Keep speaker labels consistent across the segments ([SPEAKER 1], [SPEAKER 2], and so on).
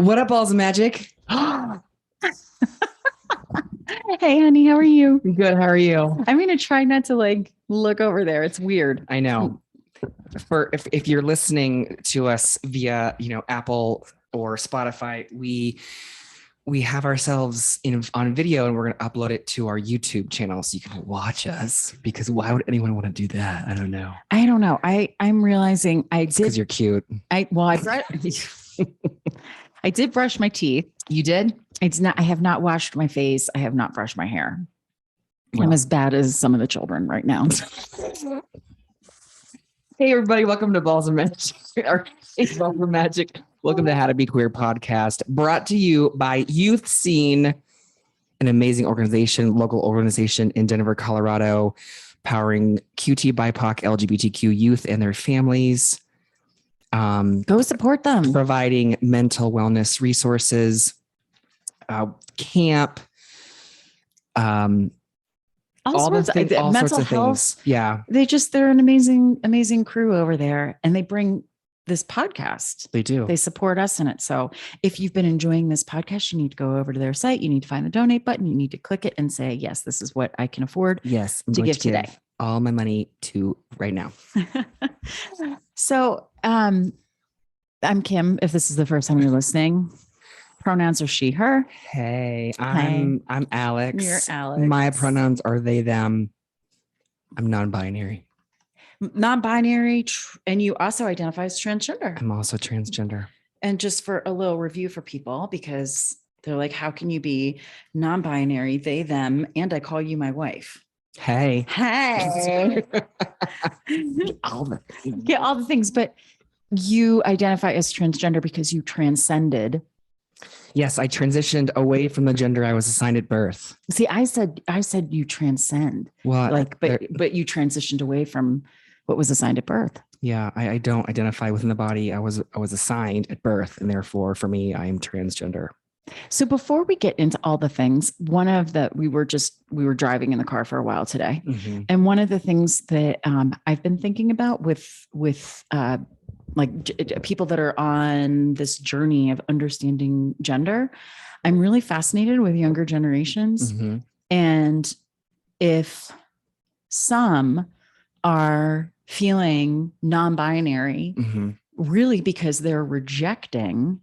[SPEAKER 1] What up, balls of magic?
[SPEAKER 2] Hey, honey, how are you?
[SPEAKER 1] Good. How are you?
[SPEAKER 2] I'm going to try not to look over there. It's weird.
[SPEAKER 1] I know. For if you're listening to us via, Apple or Spotify, we have ourselves on video and we're going to upload it to our YouTube channel so you can watch us, because why would anyone want to do that? I don't know.
[SPEAKER 2] I'm realizing
[SPEAKER 1] Because you're cute.
[SPEAKER 2] I did brush my teeth.
[SPEAKER 1] You did?
[SPEAKER 2] I have not washed my face. I have not brushed my hair.
[SPEAKER 1] Well.
[SPEAKER 2] I'm as bad as some of the children right now.
[SPEAKER 1] Hey, everybody. Welcome to Balls of Magic. Balls of Magic. Welcome to How to Be Queer podcast, brought to you by Youth Scene, an amazing local organization in Denver, Colorado, powering QT, BIPOC, LGBTQ youth and their families.
[SPEAKER 2] Go support them.
[SPEAKER 1] Providing mental wellness resources, camp,
[SPEAKER 2] all sorts of
[SPEAKER 1] things. Yeah.
[SPEAKER 2] They're an amazing crew over there, and they bring this podcast.
[SPEAKER 1] They do.
[SPEAKER 2] They support us in it. So if you've been enjoying this podcast, you need to go over to their site. You need to find the donate button. You need to click it and say, yes, this is what I can afford
[SPEAKER 1] to give today. All my money to right now.
[SPEAKER 2] So, I'm Kim. If this is the first time you're listening, pronouns are she, her.
[SPEAKER 1] Hey, I'm Alex.
[SPEAKER 2] You're Alex.
[SPEAKER 1] My pronouns are they, them. I'm non-binary.
[SPEAKER 2] Non-binary, and you also identify as transgender.
[SPEAKER 1] I'm also transgender.
[SPEAKER 2] And just for a little review for people, because they're like, how can you be non-binary, they, them, and I call you my wife?
[SPEAKER 1] Hey.
[SPEAKER 2] all the things, but you identify as transgender because you transcended.
[SPEAKER 1] Yes, I transitioned away from the gender I was assigned at birth.
[SPEAKER 2] See, I said you transcend.
[SPEAKER 1] Well,
[SPEAKER 2] but you transitioned away from what was assigned at birth.
[SPEAKER 1] Yeah, I don't identify within the body I was assigned at birth, and therefore for me, I am transgender.
[SPEAKER 2] So before we get into all the things, we were driving in the car for a while today.
[SPEAKER 1] Mm-hmm.
[SPEAKER 2] And one of the things that I've been thinking about with people that are on this journey of understanding gender, I'm really fascinated with younger generations.
[SPEAKER 1] Mm-hmm.
[SPEAKER 2] And if some are feeling non-binary,
[SPEAKER 1] mm-hmm.
[SPEAKER 2] really because they're rejecting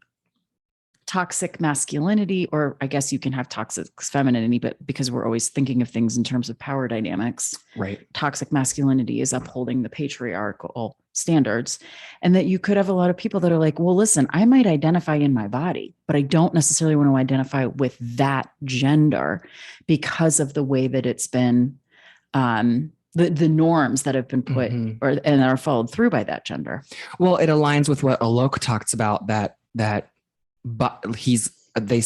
[SPEAKER 2] toxic masculinity, or I guess you can have toxic femininity, but because we're always thinking of things in terms of power dynamics,
[SPEAKER 1] right?
[SPEAKER 2] Toxic masculinity is upholding the patriarchal standards. And that you could have a lot of people that are like, well, listen, I might identify in my body, but I don't necessarily want to identify with that gender because of the way that it's been, the norms that have been put
[SPEAKER 1] mm-hmm.
[SPEAKER 2] and are followed through by that gender.
[SPEAKER 1] Well, it aligns with what Alok talks about, that they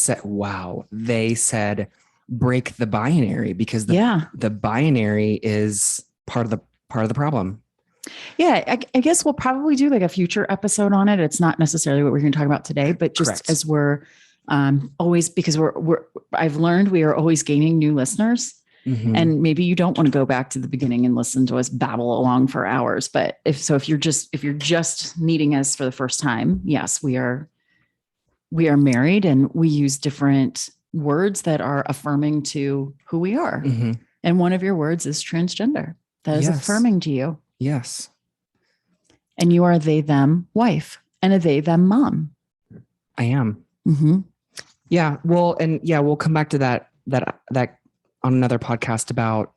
[SPEAKER 1] said break the binary, because the binary is part of the problem.
[SPEAKER 2] Yeah, I guess we'll probably do like a future episode on it. It's not necessarily what we're going to talk about today, but just Correct. As we're always, because I've learned we are always gaining new listeners. Mm-hmm. And maybe you don't want to go back to the beginning and listen to us babble along for hours. But if you're just meeting us for the first time, yes, we are married, and we use different words that are affirming to who we are.
[SPEAKER 1] Mm-hmm.
[SPEAKER 2] And one of your words is transgender. That is affirming to you.
[SPEAKER 1] Yes.
[SPEAKER 2] And you are a they, them wife and a they, them mom.
[SPEAKER 1] I am.
[SPEAKER 2] Mm-hmm.
[SPEAKER 1] Yeah. Well, and yeah, we'll come back to that on another podcast about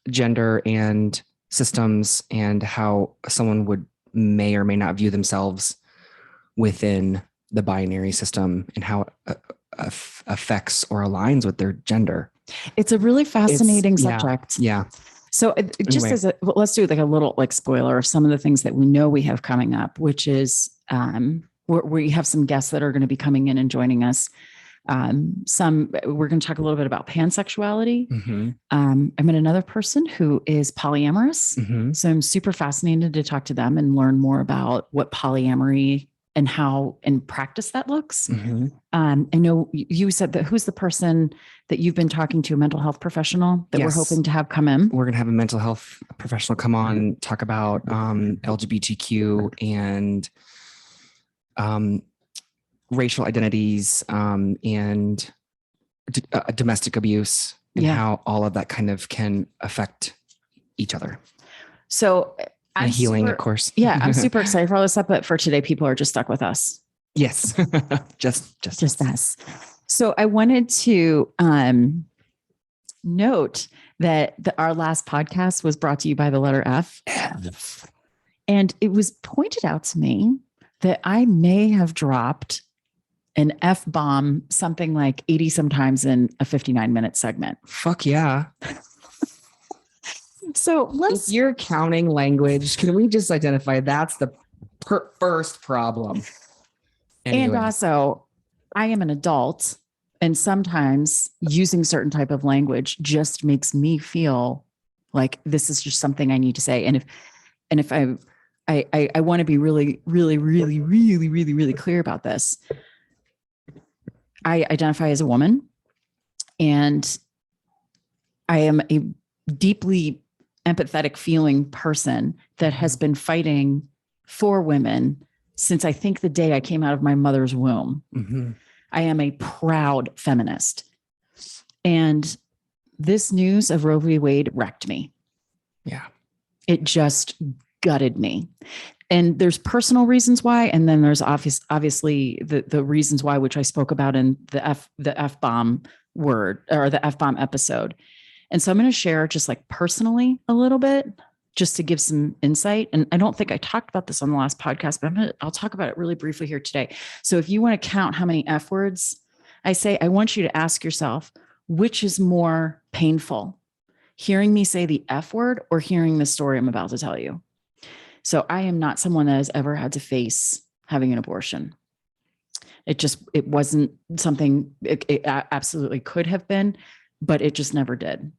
[SPEAKER 1] gender and systems, and how someone may or may not view themselves within the binary system, and how it affects or aligns with their gender.
[SPEAKER 2] It's a really fascinating subject.
[SPEAKER 1] Yeah.
[SPEAKER 2] So just let's do like a little spoiler of some of the things that we know we have coming up, which is we have some guests that are going to be coming in and joining us. We're going to talk a little bit about pansexuality.
[SPEAKER 1] Mm-hmm.
[SPEAKER 2] I met another person who is polyamorous.
[SPEAKER 1] Mm-hmm.
[SPEAKER 2] So I'm super fascinated to talk to them and learn more about what polyamory and how in practice that looks.
[SPEAKER 1] Mm-hmm.
[SPEAKER 2] I know you said that who's the person that you've been talking to, a mental health professional that we're hoping to have come in?
[SPEAKER 1] We're going to have a mental health professional come on and talk about LGBTQ and racial identities and domestic abuse and how all of that kind of can affect each other.
[SPEAKER 2] So
[SPEAKER 1] and healing, of course.
[SPEAKER 2] Yeah, I'm super excited for all this stuff, but for today, people are just stuck with us.
[SPEAKER 1] Yes, just
[SPEAKER 2] us. So I wanted to note that our last podcast was brought to you by the letter F. And it was pointed out to me that I may have dropped an F-bomb something like 80 sometimes in a 59-minute segment.
[SPEAKER 1] Fuck yeah.
[SPEAKER 2] So
[SPEAKER 1] if you're counting language, can we just identify that's the first problem? Anyways.
[SPEAKER 2] And also, I am an adult, and sometimes using certain type of language just makes me feel like this is just something I need to say. And if I want to be really, really, really, really, really, really clear about this. I identify as a woman, and I am a deeply empathetic feeling person that has been fighting for women since I think the day I came out of my mother's womb.
[SPEAKER 1] Mm-hmm.
[SPEAKER 2] I am a proud feminist. And this news of Roe v. Wade wrecked me.
[SPEAKER 1] Yeah.
[SPEAKER 2] It just gutted me. And there's personal reasons why. And then there's obviously the reasons why, which I spoke about in the F-bomb word or the F-bomb episode. And so I'm going to share just like personally a little bit, just to give some insight. And I don't think I talked about this on the last podcast, but I'll talk about it really briefly here today. So if you want to count how many F words I say, I want you to ask yourself, which is more painful, hearing me say the F word or hearing the story I'm about to tell you? So I am not someone that has ever had to face having an abortion. It wasn't something it absolutely could have been, but it just never did.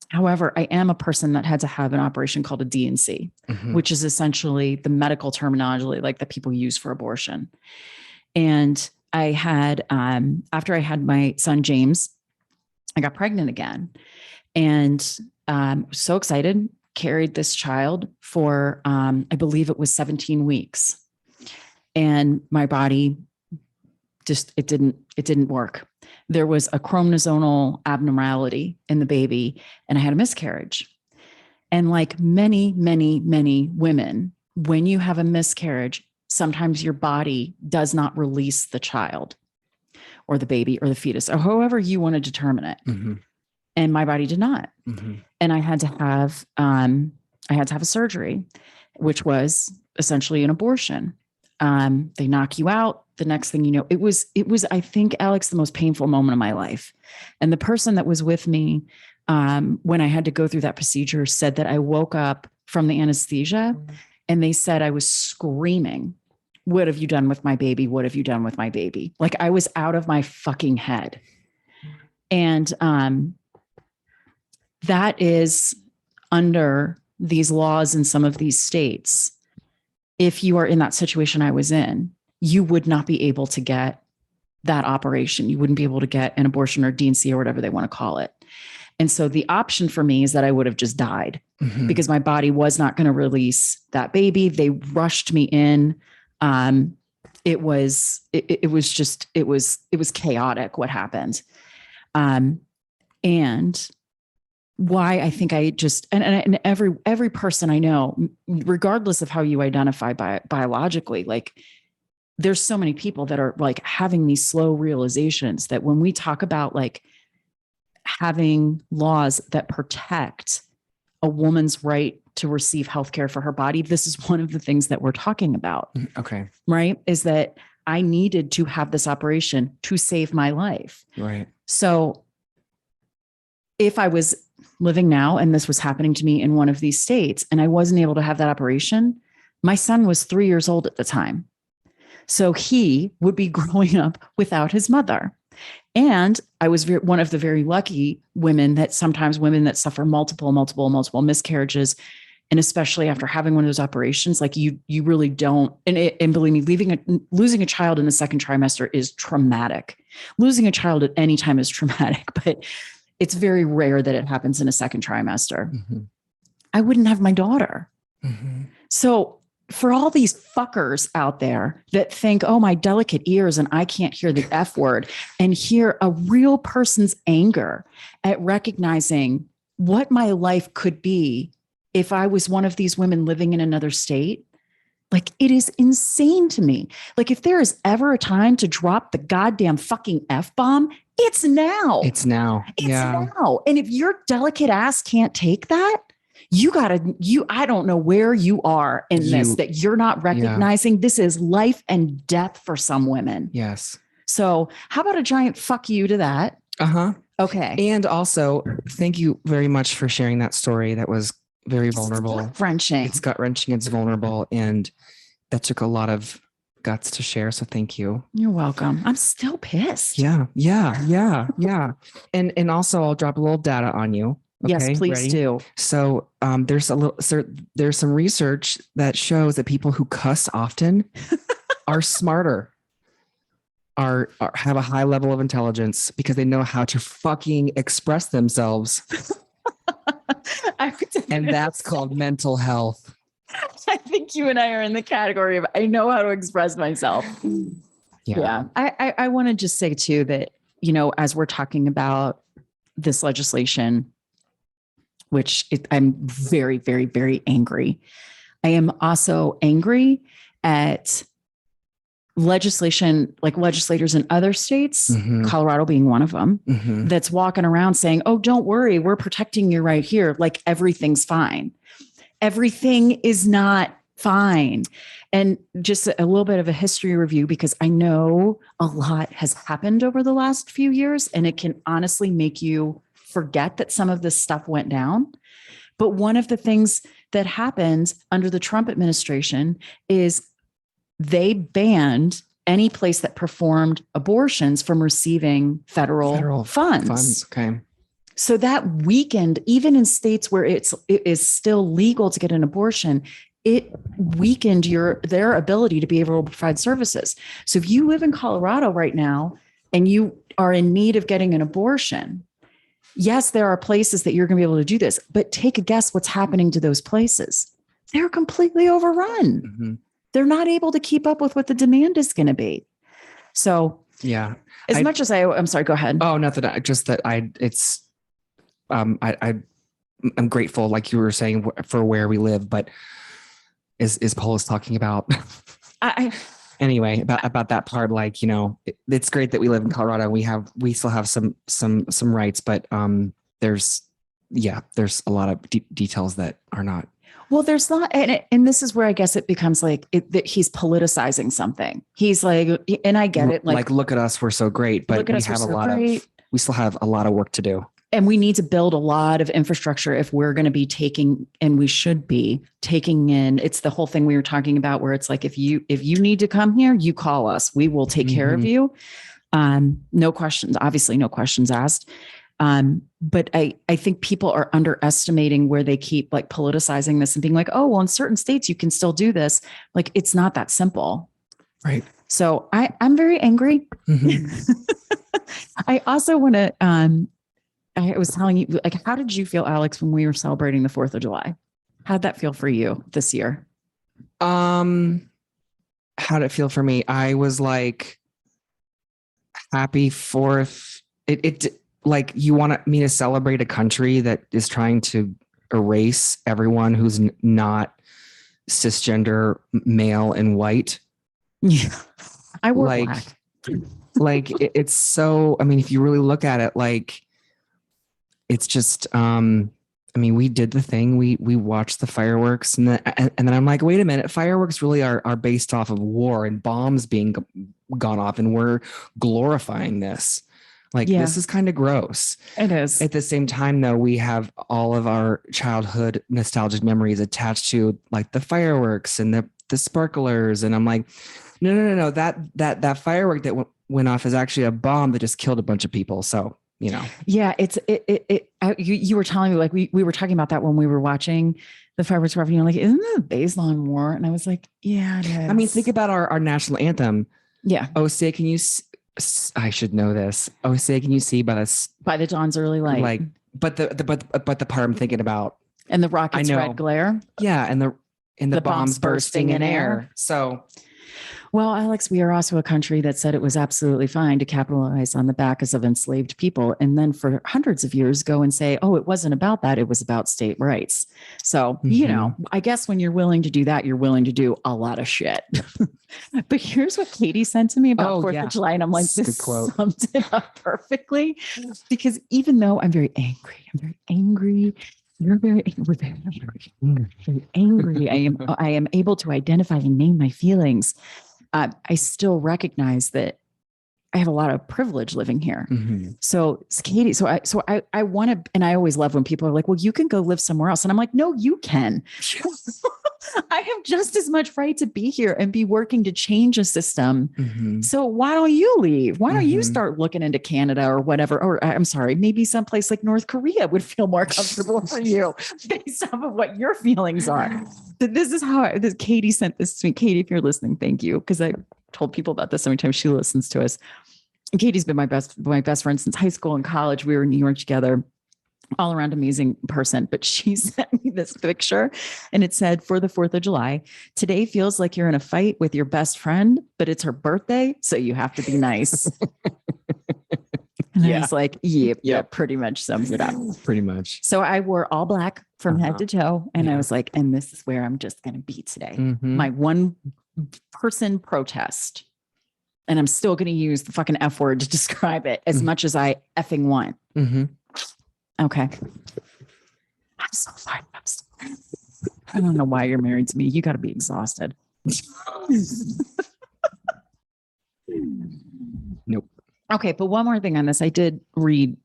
[SPEAKER 2] However, I am a person that had to have an operation called a D&C,
[SPEAKER 1] mm-hmm.
[SPEAKER 2] which is essentially the medical terminology like that people use for abortion. And I had, after I had my son, James, I got pregnant again and so excited, carried this child for, I believe it was 17 weeks. And my body just, it didn't work. There was a chromosomal abnormality in the baby and I had a miscarriage. And like many, many, many women, when you have a miscarriage, sometimes your body does not release the child or the baby or the fetus or however you want to determine it.
[SPEAKER 1] Mm-hmm.
[SPEAKER 2] And my body did not.
[SPEAKER 1] Mm-hmm.
[SPEAKER 2] And I had to have a surgery, which was essentially an abortion. They knock you out. The next thing you know, it was, I think, Alex, the most painful moment of my life. And the person that was with me when I had to go through that procedure said that I woke up from the anesthesia and they said I was screaming, "What have you done with my baby? What have you done with my baby?" Like I was out of my fucking head. And that is under these laws in some of these states. If you are in that situation I was in, you would not be able to get that operation. You wouldn't be able to get an abortion or D&C or whatever they want to call it. And so the option for me is that I would have just died
[SPEAKER 1] mm-hmm.
[SPEAKER 2] because my body was not going to release that baby. They rushed me in. It was chaotic what happened. And why I think I just, and every person I know, regardless of how you identify biologically, like there's so many people that are like having these slow realizations that when we talk about like having laws that protect a woman's right to receive healthcare for her body, this is one of the things that we're talking about.
[SPEAKER 1] Okay.
[SPEAKER 2] Right. Is that I needed to have this operation to save my life.
[SPEAKER 1] Right.
[SPEAKER 2] So if I was living now and this was happening to me in one of these states and I wasn't able to have that operation, my son was 3 years old at the time. So he would be growing up without his mother. And I was one of the very lucky women that sometimes women that suffer multiple miscarriages. And especially after having one of those operations, like you really don't. And believe me, losing a child in the second trimester is traumatic. Losing a child at any time is traumatic, but it's very rare that it happens in a second trimester.
[SPEAKER 1] Mm-hmm.
[SPEAKER 2] I wouldn't have my daughter.
[SPEAKER 1] Mm-hmm.
[SPEAKER 2] So for all these fuckers out there that think, oh, my delicate ears and I can't hear the F word, and hear a real person's anger at recognizing what my life could be if I was one of these women living in another state. Like, it is insane to me. Like, if there is ever a time to drop the goddamn fucking F-bomb, it's now.
[SPEAKER 1] It's now.
[SPEAKER 2] It's now. And if your delicate ass can't take that, I don't know where you are in this, that you're not recognizing this is life and death for some women.
[SPEAKER 1] Yes.
[SPEAKER 2] So how about a giant fuck you to that?
[SPEAKER 1] Uh-huh.
[SPEAKER 2] Okay.
[SPEAKER 1] And also, thank you very much for sharing that story. That was very vulnerable.
[SPEAKER 2] It's gut-wrenching.
[SPEAKER 1] It's gut-wrenching. It's vulnerable. And that took a lot of guts to share. So thank you.
[SPEAKER 2] You're welcome. I'm still pissed.
[SPEAKER 1] Yeah. And also, I'll drop a little data on you. Okay,
[SPEAKER 2] yes, please
[SPEAKER 1] ready?
[SPEAKER 2] do.
[SPEAKER 1] So there's some research that shows that people who cuss often are smarter, have a high level of intelligence because they know how to fucking express themselves. And that's called mental health.
[SPEAKER 2] I think you and I are in the category of I know how to express myself. Yeah. I want to just say too that, as we're talking about this legislation, which I'm very, very, very angry. I am also angry at legislation, like legislators in other states, Colorado being one of them, that's walking around saying, oh, don't worry, we're protecting you right here. Like everything's fine. Everything is not fine. And just a little bit of a history review, because I know a lot has happened over the last few years, and it can honestly make you forget that some of this stuff went down. But one of the things that happened under the Trump administration is they banned any place that performed abortions from receiving federal funds.
[SPEAKER 1] Okay.
[SPEAKER 2] So that weakened, even in states where it is still legal to get an abortion, it weakened their ability to be able to provide services. So if you live in Colorado right now and you are in need of getting an abortion, yes, there are places that you're going to be able to do this, but take a guess what's happening to those places. They're completely overrun. They're not able to keep up with what the demand is going to be. So
[SPEAKER 1] yeah,
[SPEAKER 2] much as I'm sorry, go ahead.
[SPEAKER 1] Oh, nothing. Just that I'm grateful, like you were saying, for where we live, but is Paula's talking about anyway, about that part, like, it's great that we live in Colorado. We still have some rights, but there's a lot of details that are not.
[SPEAKER 2] Well, there's not, and this is where I guess it becomes like that he's politicizing something. He's like, and I get it.
[SPEAKER 1] Like look at us, we're so great, but we still have a lot of work to do.
[SPEAKER 2] And we need to build a lot of infrastructure if we're going to be taking, and we should be taking in, it's the whole thing we were talking about where it's like, if you need to come here, you call us, we will take care of you. No questions, obviously no questions asked. But I think people are underestimating where they keep like politicizing this and being like, oh, well, in certain states you can still do this. Like, it's not that simple.
[SPEAKER 1] Right.
[SPEAKER 2] So I'm very angry. I also want to, I was telling you, like, how did you feel, Alex, when we were celebrating the 4th of July? How'd that feel for you this year?
[SPEAKER 1] How'd it feel for me? I was like, happy 4th. It like, you want me to celebrate a country that is trying to erase everyone who's not cisgender, male, and white.
[SPEAKER 2] Yeah. I wore black.
[SPEAKER 1] It's so, I mean, if you really look at it, like, it's just, we did the thing. We watched the fireworks, and then I'm like, wait a minute, fireworks really are based off of war and bombs being gone off, and we're glorifying this. Like, this is kind of gross. It is. At the same time, though, we have all of our childhood nostalgic memories attached to, like, the fireworks and the sparklers, and I'm like, no, that firework that went off is actually a bomb that just killed a bunch of people. So.
[SPEAKER 2] Yeah, you were telling me, like, we were talking about that when we were watching the fireworks, and you're like, isn't that a baseline war? And I was like, yeah, it is.
[SPEAKER 1] I mean, think about our national anthem.
[SPEAKER 2] Yeah.
[SPEAKER 1] Oh, say, can you, I should know this. Oh, say, can you see by
[SPEAKER 2] the dawn's early light?
[SPEAKER 1] Like, but the part I'm thinking about.
[SPEAKER 2] And the rocket's red glare.
[SPEAKER 1] Yeah. And and the bombs bursting in air. So,
[SPEAKER 2] well, Alex, we are also a country that said it was absolutely fine to capitalize on the backs of enslaved people. And then for hundreds of years go and say, oh, it wasn't about that. It was about state rights. So, you know, I guess when you're willing to do that, you're willing to do a lot of shit. But here's what Katie sent to me about 4th of July. And I'm like, this sums it up perfectly. Because even though I'm very angry, we're very angry. I am able to identify and name my feelings. I still recognize that I have a lot of privilege living here. So Katie, so I want to, and I always love when people are like, well, you can go live somewhere else. And I'm like, no, you can. I have just as much right to be here and be working to change a system. So why don't you leave? Why don't you start looking into Canada or whatever? Or I'm sorry, maybe someplace like North Korea would feel more comfortable for you based off of what your feelings are. This is how Katie sent this to me. Katie, if you're listening, thank you. Because I told people about this every time she listens to us. And Katie's been my best friend since high school and college. We were in New York together. All around amazing person, but she sent me this picture and it said, for the 4th of July, today feels like you're in a fight with your best friend, but it's her birthday. So you have to be nice. And I was like, yep, pretty much sums it up.
[SPEAKER 1] Pretty much.
[SPEAKER 2] So I wore all black from head to toe. And I was like, and this is where I'm just going to be today. My one person protest. And I'm still going to use the fucking F word to describe it as much as I effing want. Okay. I'm so fired up. I don't know why you're married to me. You got to be exhausted.
[SPEAKER 1] Nope.
[SPEAKER 2] Okay. But one more thing on this. I did read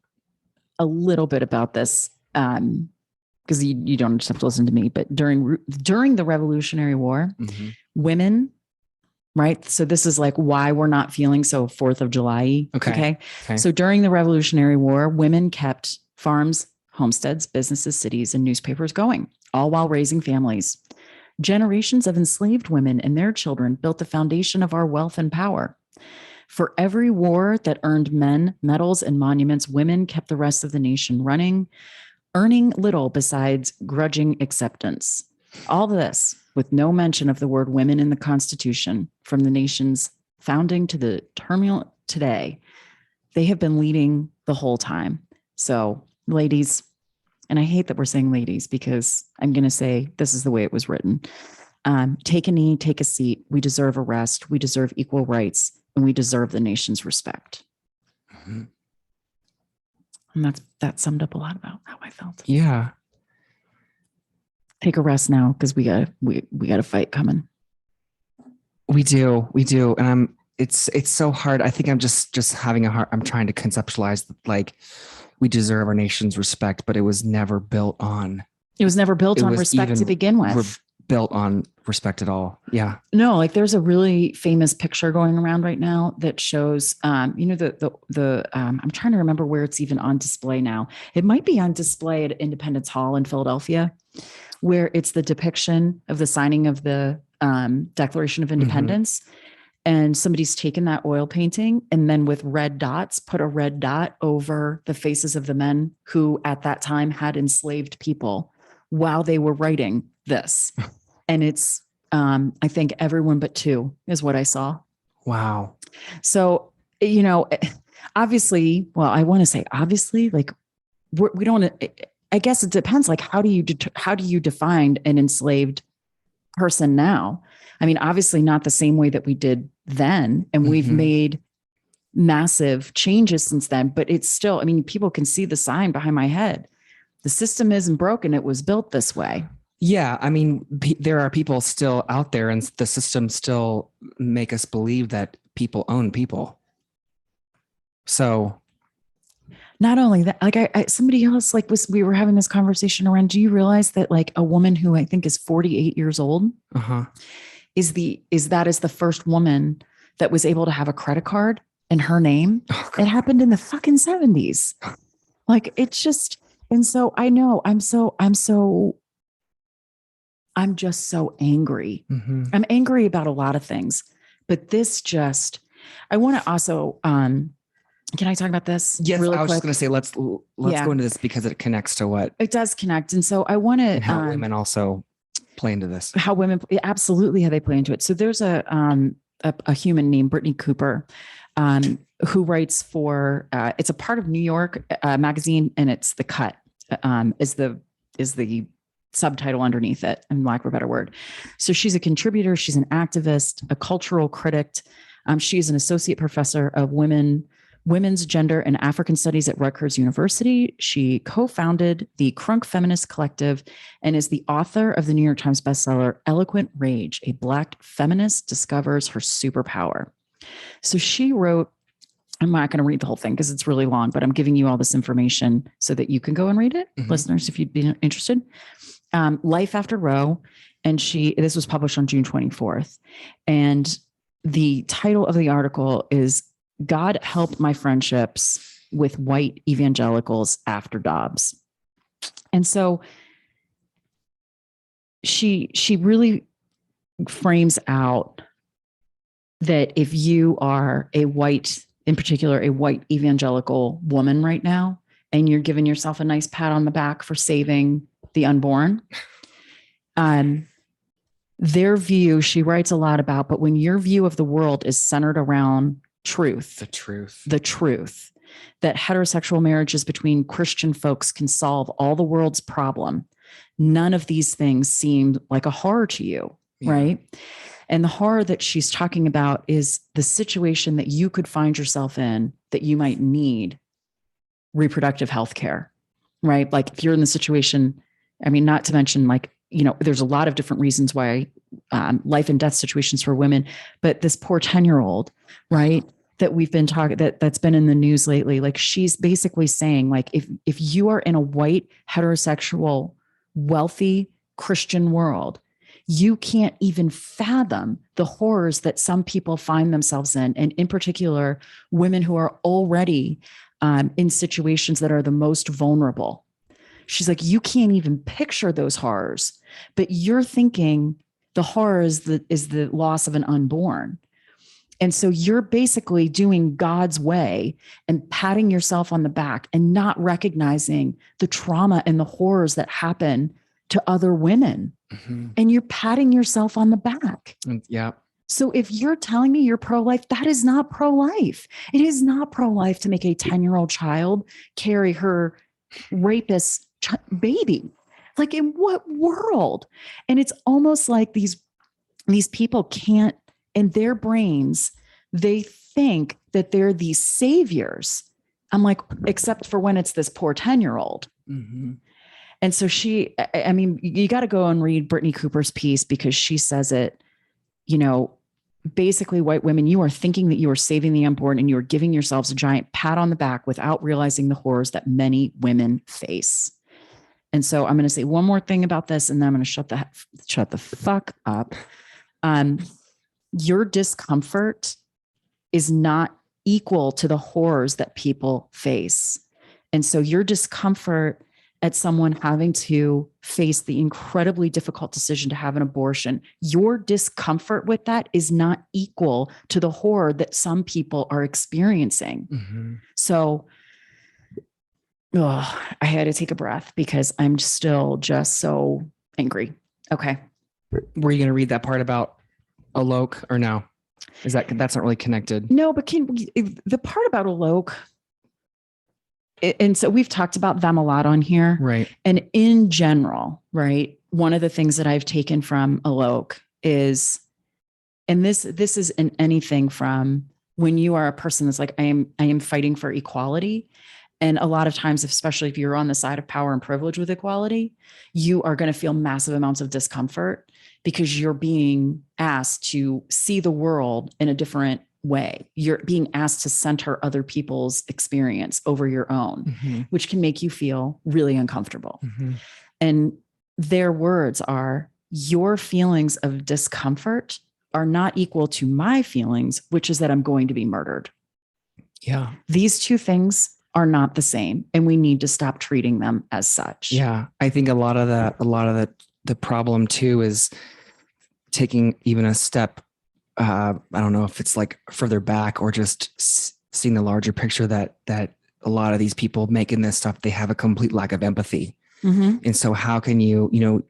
[SPEAKER 2] a little bit about this because you don't just have to listen to me, but during the Revolutionary War, women, right? So this is like why we're not feeling so 4th of July. Okay. So during the Revolutionary War, women kept farms, homesteads, businesses, cities, and newspapers going, all while raising families. Generations of enslaved women and their children built the foundation of our wealth and power. For every war that earned men medals and monuments, women kept the rest of the nation running, earning little besides grudging acceptance. All this with no mention of the word women in the Constitution, from the nation's founding to the turmoil today. They have been leading the whole time. So, ladies, and I hate that we're saying ladies because I'm going to say this is the way it was written. Take a knee, take a seat. We deserve a rest. We deserve equal rights, and we deserve the nation's respect. And that summed up a lot about how I felt.
[SPEAKER 1] Yeah.
[SPEAKER 2] Take a rest now because we got a fight coming.
[SPEAKER 1] We do, and it's so hard. I think I'm just having I'm trying to conceptualize like. We deserve our nation's respect, but it was never built on.
[SPEAKER 2] It was never built on respect to begin with.
[SPEAKER 1] Built on respect at all. Yeah.
[SPEAKER 2] No, like there's a really famous picture going around right now that shows, I'm trying to remember where it's even on display now. It might be on display at Independence Hall in Philadelphia, where it's the depiction of the signing of the Declaration of Independence. And somebody's taken that oil painting and then with red dots, put a red dot over the faces of the men who at that time had enslaved people while they were writing this. And it's, I think everyone but two is what I saw.
[SPEAKER 1] Wow.
[SPEAKER 2] So, obviously, well, I want to say obviously, like we don't, I guess it depends. Like, how do you define an enslaved person now? I mean, obviously not the same way that we did then. And we've made massive changes since then, but it's still, I mean, people can see the sign behind my head. The system isn't broken. It was built this way.
[SPEAKER 1] Yeah. I mean, there are people still out there and the system still make us believe that people own people. So
[SPEAKER 2] not only that, like somebody else, like we were having this conversation around, do you realize that like a woman who I think is 48 years old is the first woman that was able to have a credit card in her name? It happened in the fucking 70s. Like it's just, and so I know I'm just so angry. I'm angry about a lot of things, but this just, I want to also, can I talk about this?
[SPEAKER 1] Yes,
[SPEAKER 2] really
[SPEAKER 1] I was
[SPEAKER 2] quick?
[SPEAKER 1] just going to say, let's go into this because it connects to what
[SPEAKER 2] it does connect. And so I want to,
[SPEAKER 1] and how women also play into this?
[SPEAKER 2] How women absolutely how they play into it. So there's a human named Brittany Cooper, who writes for it's a part of New York magazine, and it's The Cut is the subtitle underneath it, in lack of a better word. So she's a contributor, she's an activist, a cultural critic. She's an associate professor of women's gender and African studies at Rutgers University. She co-founded the Crunk Feminist Collective and is the author of the New York Times bestseller, Eloquent Rage, A Black Feminist Discovers Her Superpower. So she wrote, I'm not going to read the whole thing because it's really long, but I'm giving you all this information so that you can go and read it, listeners, if you'd be interested. Life After Roe. And this was published on June 24th. And the title of the article is God Helped My Friendships with White Evangelicals After Dobbs. And so she really frames out that if you are in particular, a white evangelical woman right now, and you're giving yourself a nice pat on the back for saving the unborn, their view, she writes a lot about, but when your view of the world is centered around the truth that heterosexual marriages between Christian folks can solve all the world's problem, none of these things seem like a horror to you, right? And the horror that she's talking about is the situation that you could find yourself in, that you might need reproductive health care, right? Like if you're in the situation, I mean, not to mention there's a lot of different reasons why life and death situations for women, but this poor 10-year-old, right, that we've been talking, that's been in the news lately, like she's basically saying, like, if you are in a white, heterosexual, wealthy Christian world, you can't even fathom the horrors that some people find themselves in, and in particular, women who are already in situations that are the most vulnerable. She's like, you can't even picture those horrors, but you're thinking the horror is the loss of an unborn. And so you're basically doing God's way and patting yourself on the back and not recognizing the trauma and the horrors that happen to other women. Mm-hmm. And you're patting yourself on the back.
[SPEAKER 1] Yeah.
[SPEAKER 2] So if you're telling me you're pro-life, that is not pro-life. It is not pro-life to make a 10-year-old child carry her rapist baby. Like, in what world? And it's almost like these people can't, in their brains, they think that they're these saviors. I'm like, except for when it's this poor 10-year-old. Mm-hmm. And so you got to go and read Brittany Cooper's piece, because she says it, basically, white women, you are thinking that you are saving the unborn, and you are giving yourselves a giant pat on the back without realizing the horrors that many women face. And so I'm going to say one more thing about this, and then I'm going to shut the fuck up. Your discomfort is not equal to the horrors that people face. And so your discomfort at someone having to face the incredibly difficult decision to have an abortion, your discomfort with that is not equal to the horror that some people are experiencing. Mm-hmm. So I had to take a breath, because I'm still just so angry. Okay.
[SPEAKER 1] Were you going to read that part about Alok, or no? That's not really connected?
[SPEAKER 2] No, but the part about Alok, and so we've talked about them a lot on here.
[SPEAKER 1] Right.
[SPEAKER 2] And in general, right, one of the things that I've taken from Alok is, and this is in anything from when you are a person that's like, I am fighting for equality. And a lot of times, especially if you're on the side of power and privilege with equality, you are going to feel massive amounts of discomfort, because you're being asked to see the world in a different way. You're being asked to center other people's experience over your own, mm-hmm. which can make you feel really uncomfortable. Mm-hmm. And their words are, your feelings of discomfort are not equal to my feelings, which is that I'm going to be murdered.
[SPEAKER 1] Yeah.
[SPEAKER 2] These two things are not the same, and we need to stop treating them as such.
[SPEAKER 1] Yeah. I think a lot of the problem too is taking even a step. I don't know if it's like further back, or just seeing the larger picture that a lot of these people making this stuff, they have a complete lack of empathy. Mm-hmm. And so how can you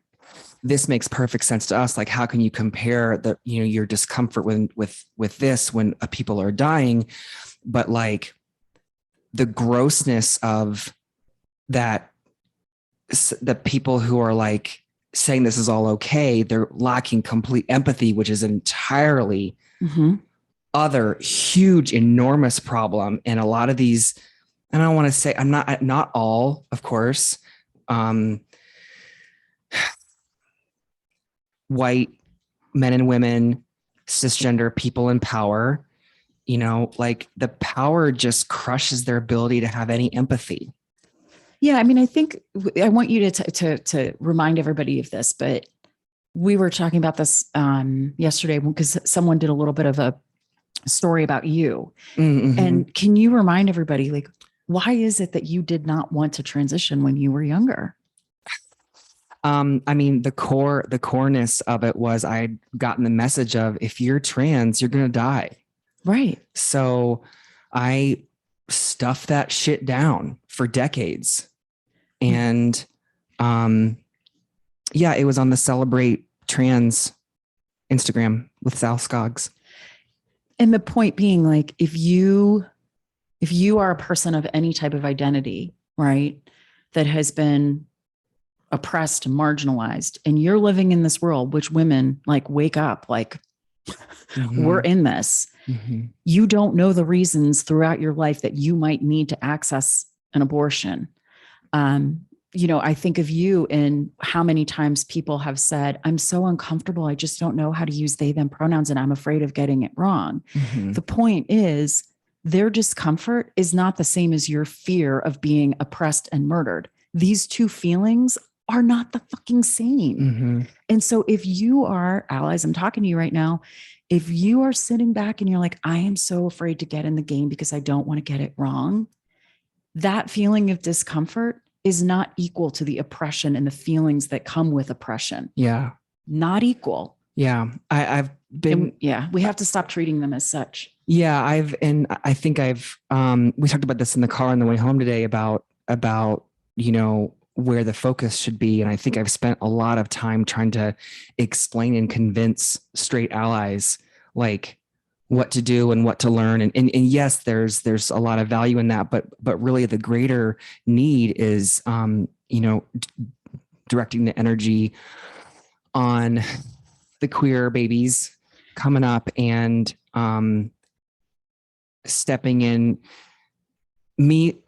[SPEAKER 1] this makes perfect sense to us. Like, how can you compare the, your discomfort with this when people are dying, but like the grossness of that, the people who are like saying this is all okay, they're lacking complete empathy, which is an entirely other huge, enormous problem. And a lot of these, and I want to say, not all, of course, white men and women, cisgender people in power, like the power just crushes their ability to have any empathy.
[SPEAKER 2] Yeah. I mean, I think I want you to remind everybody of this, but we were talking about this yesterday because someone did a little bit of a story about you. Mm-hmm. And can you remind everybody, like, why is it that you did not want to transition when you were younger?
[SPEAKER 1] I mean, the coreness of it was I'd gotten the message of, if you're trans, you're going to die.
[SPEAKER 2] Right.
[SPEAKER 1] So I stuffed that shit down for decades. And, yeah, it was on the Celebrate Trans Instagram with Sal Scoggs.
[SPEAKER 2] And the point being, like, if you are a person of any type of identity, right, that has been oppressed and marginalized, and you're living in this world, which women, like, wake up, like, we're in this. You don't know the reasons throughout your life that you might need to access an abortion. I think of you and how many times people have said, I'm so uncomfortable. I just don't know how to use they, them pronouns, and I'm afraid of getting it wrong. The point is, their discomfort is not the same as your fear of being oppressed and murdered. These two feelings are not the fucking same. And so if you are allies, I'm talking to you right now, if you are sitting back and you're like, I am so afraid to get in the game because I don't want to get it wrong, that feeling of discomfort is not equal to the oppression and the feelings that come with oppression.
[SPEAKER 1] Yeah.
[SPEAKER 2] Not equal.
[SPEAKER 1] Yeah. I've been,
[SPEAKER 2] we have to stop treating them as such.
[SPEAKER 1] Yeah. I think we talked about this in the car on the way home today about, where the focus should be. And I think I've spent a lot of time trying to explain and convince straight allies, like, what to do and what to learn. And yes, there's a lot of value in that, but really the greater need is, directing the energy on the queer babies coming up and, stepping in, me,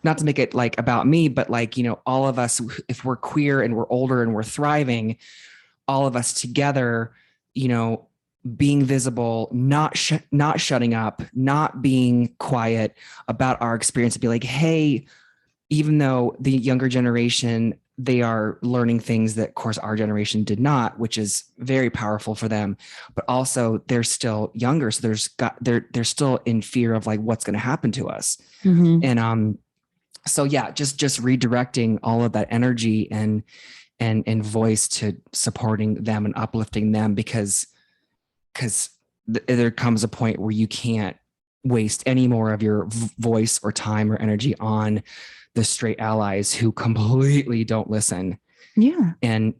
[SPEAKER 1] not to make it like about me, but like, all of us, if we're queer and we're older and we're thriving, all of us together, being visible, not shutting up, not being quiet about our experience, and be like, hey, even though the younger generation, they are learning things that, of course, our generation did not, which is very powerful for them, but also they're still younger. So they're still in fear of like, what's going to happen to us. And, so yeah, just redirecting all of that energy and voice to supporting them and uplifting them, because there comes a point where you can't waste any more of your voice or time or energy on the straight allies who completely don't listen.
[SPEAKER 2] Yeah. And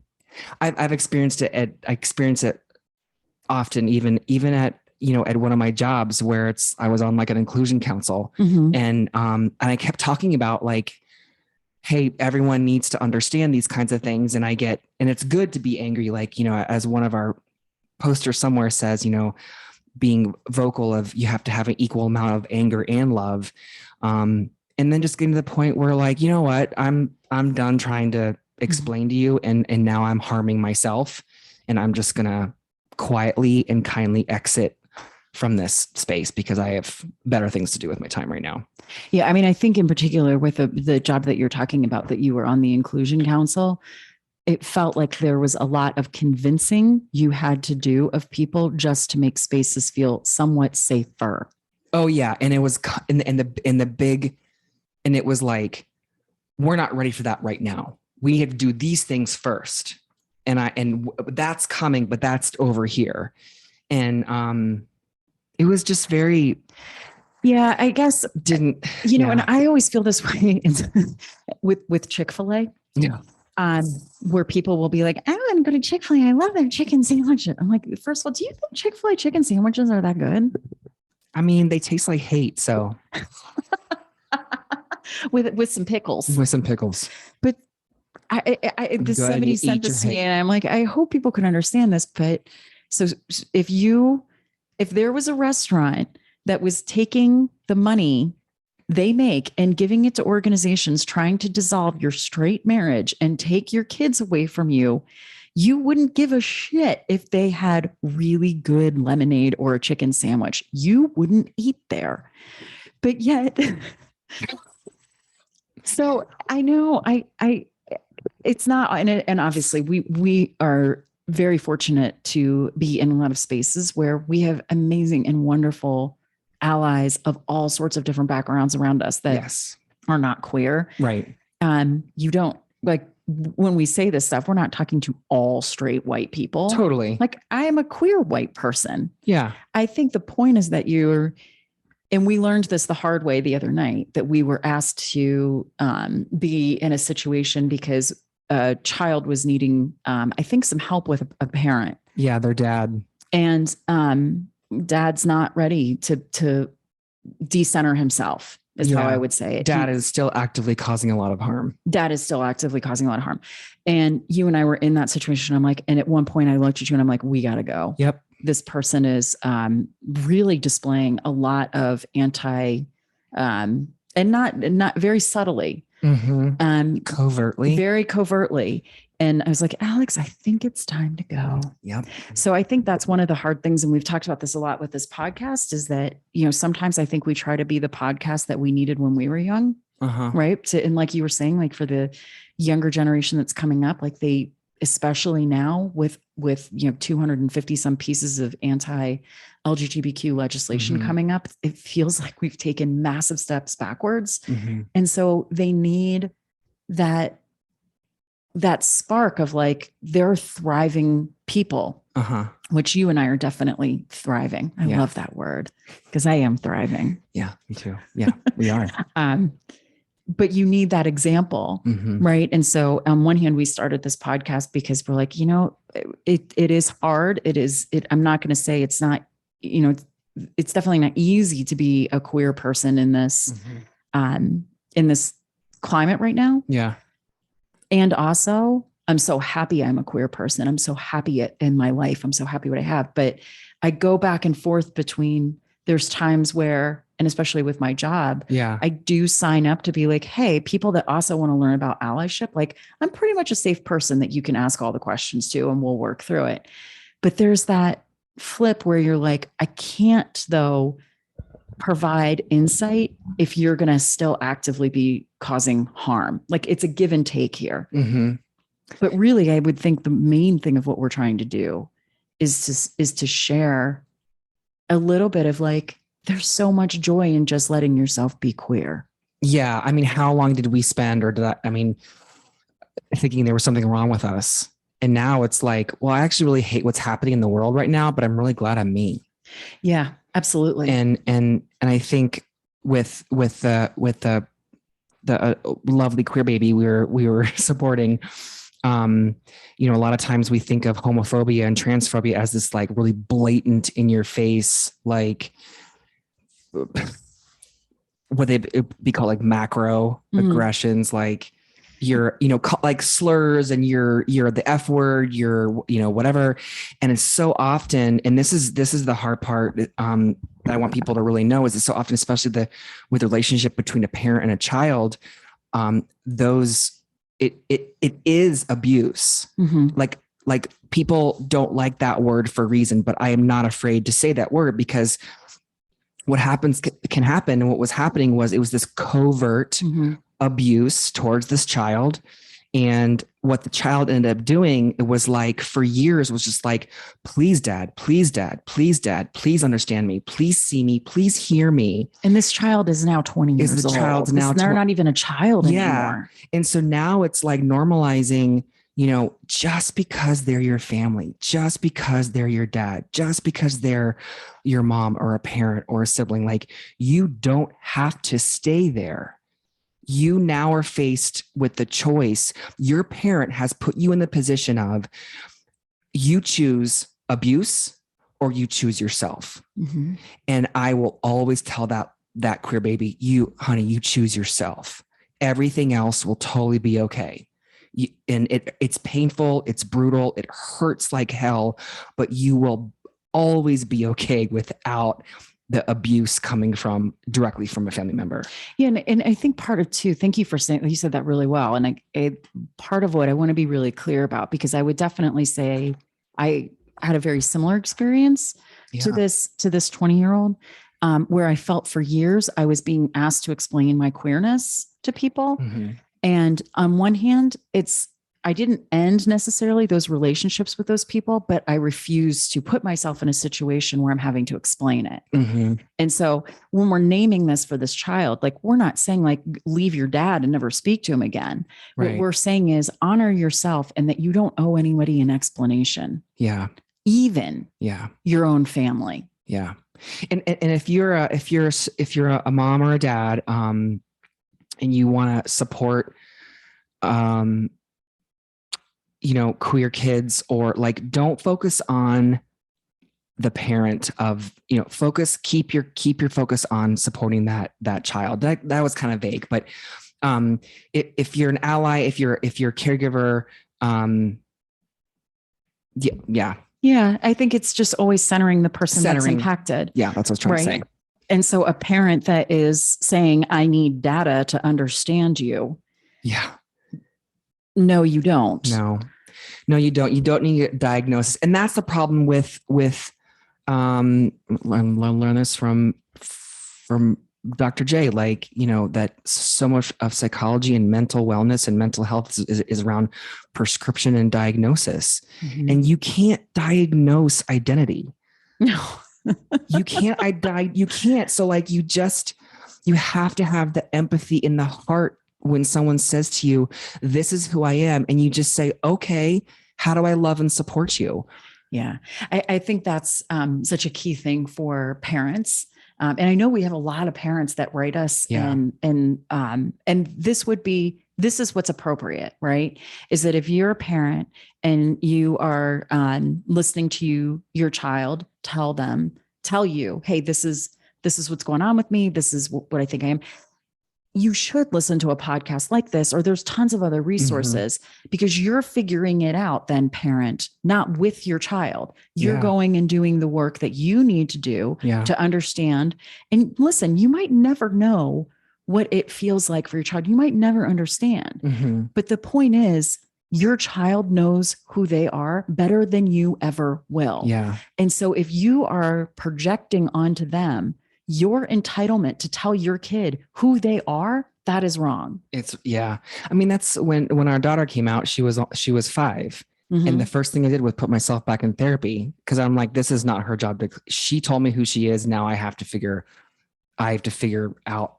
[SPEAKER 1] I've experienced it. I experience it often, even at, at one of my jobs where I was on like an inclusion council, and I kept talking about like, hey, everyone needs to understand these kinds of things. And it's good to be angry. Like, as one of our posters somewhere says, being vocal of, you have to have an equal amount of anger and love. And then just getting to the point where like, you know what, I'm done trying to explain to you. And now I'm harming myself, and I'm just going to quietly and kindly exit from this space because I have better things to do with my time right now.
[SPEAKER 2] Yeah. I mean, I think in particular with the job that you're talking about, that you were on the Inclusion Council, it felt like there was a lot of convincing you had to do of people just to make spaces feel somewhat safer.
[SPEAKER 1] Oh yeah. And it was in the big, and it was like, we're not ready for that right now. We have to do these things first. And that's coming, but that's over here. And, it was just very,
[SPEAKER 2] yeah, I guess
[SPEAKER 1] didn't,
[SPEAKER 2] and I always feel this way with Chick-fil-A.
[SPEAKER 1] Yeah.
[SPEAKER 2] where people will be like, I want to go to Chick-fil-A. I love their chicken sandwiches. I'm like, first of all, do you think Chick-fil-A chicken sandwiches are that good?
[SPEAKER 1] I mean, they taste like hate. So
[SPEAKER 2] with some pickles.
[SPEAKER 1] With some pickles.
[SPEAKER 2] But somebody sent this to me, and I'm like, I hope people can understand this. But so if there was a restaurant that was taking the money they make and giving it to organizations trying to dissolve your straight marriage and take your kids away from you, you wouldn't give a shit if they had really good lemonade or a chicken sandwich. You wouldn't eat there. But yet, so I know it's not, and obviously we are very fortunate to be in a lot of spaces where we have amazing and wonderful allies of all sorts of different backgrounds around us that are not queer.
[SPEAKER 1] Right.
[SPEAKER 2] You don't, like, when we say this stuff, we're not talking to all straight white people.
[SPEAKER 1] Totally.
[SPEAKER 2] Like, I am a queer white person.
[SPEAKER 1] Yeah.
[SPEAKER 2] I think the point is that and we learned this the hard way the other night, that we were asked to be in a situation because a child was needing, I think, some help with a parent.
[SPEAKER 1] Yeah, their dad.
[SPEAKER 2] And dad's not ready to decenter himself, is how I would say it.
[SPEAKER 1] Dad is still actively causing a lot of harm. And you and I were in that situation. I'm like, and at one point I looked at you and I'm like, we got to go. Yep.
[SPEAKER 2] This person is really displaying a lot of and not very subtly,
[SPEAKER 1] covertly,
[SPEAKER 2] very covertly. And I was like, Alex, I think it's time to go.
[SPEAKER 1] Yep.
[SPEAKER 2] So I think that's one of the hard things. And we've talked about this a lot with this podcast, is that, sometimes I think we try to be the podcast that we needed when we were young. Right. And like you were saying, like, for the younger generation that's coming up, like, they, especially now with 250 some pieces of anti-LGBTQ legislation coming up, it feels like we've taken massive steps backwards. And so they need that spark of, like, they're thriving people, which you and I are definitely thriving. I love that word, because I am thriving.
[SPEAKER 1] Yeah, me too. Yeah, we are.
[SPEAKER 2] But you need that example, right? And so on one hand, we started this podcast because we're like, it is hard. I'm not going to say it's not, it's definitely not easy to be a queer person in this climate right now.
[SPEAKER 1] Yeah.
[SPEAKER 2] And also, I'm so happy I'm a queer person. I'm so happy in my life. I'm so happy what I have. But I go back and forth between, there's times where, and especially with my job, I do sign up to be like, hey, people that also want to learn about allyship, like, I'm pretty much a safe person that you can ask all the questions to, and we'll work through it. But there's that flip where you're like, I can't, though, provide insight if you're going to still actively be causing harm. Like, it's a give and take here. But really, I would think the main thing of what we're trying to do is to share a little bit of, like, there's so much joy in just letting yourself be queer.
[SPEAKER 1] Yeah. I mean, how long did we spend, thinking there was something wrong with us? And now it's like, well, I actually really hate what's happening in the world right now, but I'm really glad I'm me.
[SPEAKER 2] Yeah, absolutely.
[SPEAKER 1] And I think with the lovely queer baby we were supporting, a lot of times we think of homophobia and transphobia as this, like, really blatant, in your face, like, what they be called, like, macro aggressions, like, you're, like slurs, and you're the F word, you're, whatever. And it's so often, and this is the hard part that I want people to really know, is it's so often, especially with the relationship between a parent and a child, it is abuse. Like people don't like that word for a reason, but I am not afraid to say that word, because what happens can happen. And what was happening was, it was this covert abuse towards this child. And what the child ended up doing, it was like, for years, was just like, please, dad, please, dad, please, dad, please understand me. Please see me. Please hear me.
[SPEAKER 2] And this child is now 20 years old. They're not even a child anymore.
[SPEAKER 1] And so now it's like normalizing, just because they're your family, just because they're your dad, just because they're your mom or a parent or a sibling, like, you don't have to stay there. You now are faced with the choice. Your parent has put you in the position of you choose abuse or you choose yourself.
[SPEAKER 2] Mm-hmm.
[SPEAKER 1] And I will always tell that queer baby, honey, you choose yourself. Everything else will totally be okay. And it's painful. It's brutal. It hurts like hell, but you will always be okay without the abuse coming directly from a family member.
[SPEAKER 2] Yeah. And I think part of too, thank you for saying, you said that really well. And part of what I want to be really clear about, because I would definitely say I had a very similar experience to this 20-year-old, where I felt for years I was being asked to explain my queerness to people.
[SPEAKER 1] Mm-hmm.
[SPEAKER 2] And on one hand, I didn't end necessarily those relationships with those people, but I refused to put myself in a situation where I'm having to explain it.
[SPEAKER 1] Mm-hmm.
[SPEAKER 2] And so when we're naming this for this child, like, we're not saying like leave your dad and never speak to him again.
[SPEAKER 1] Right.
[SPEAKER 2] What we're saying is honor yourself and that you don't owe anybody an explanation.
[SPEAKER 1] Yeah.
[SPEAKER 2] Even your own family.
[SPEAKER 1] Yeah. And if you're a mom or a dad, and you want to support, queer kids, or like, don't focus on the parent of, keep your focus on supporting that child. That was kind of vague, but, if you're an ally, if you're a caregiver,
[SPEAKER 2] Yeah, I think it's just always centering the person that's impacted.
[SPEAKER 1] Yeah, that's what I was trying to say.
[SPEAKER 2] And so a parent that is saying, I need data to understand you.
[SPEAKER 1] Yeah.
[SPEAKER 2] No, you don't.
[SPEAKER 1] No, you don't. You don't need a diagnosis. And that's the problem with I learned this from Dr. J, like, that so much of psychology and mental wellness and mental health is around prescription and diagnosis. Mm-hmm. And you can't diagnose identity.
[SPEAKER 2] No,
[SPEAKER 1] you can't. You can't. So like, you have to have the empathy in the heart when someone says to you, this is who I am. And you just say, okay, how do I love and support you?
[SPEAKER 2] Yeah. I think that's such a key thing for parents. And I know we have a lot of parents that write us, and this is what's appropriate, right? Is that if you're a parent and you are listening to your child tell you, hey, this is what's going on with me. This is what I think I am. You should listen to a podcast like this, or there's tons of other resources, because you're figuring it out then, parent, not with your child. You're going and doing the work that you need to do to understand. And listen, you might never know what it feels like for your child. You might never understand. Mm-hmm. But the point is, your child knows who they are better than you ever will.
[SPEAKER 1] Yeah.
[SPEAKER 2] And so if you are projecting onto them your entitlement to tell your kid who they are, that is wrong.
[SPEAKER 1] I mean, that's when our daughter came out, she was 5. Mm-hmm. And the first thing I did was put myself back in therapy, because I'm like, this is not her job. She told me who she is. Now I have to figure out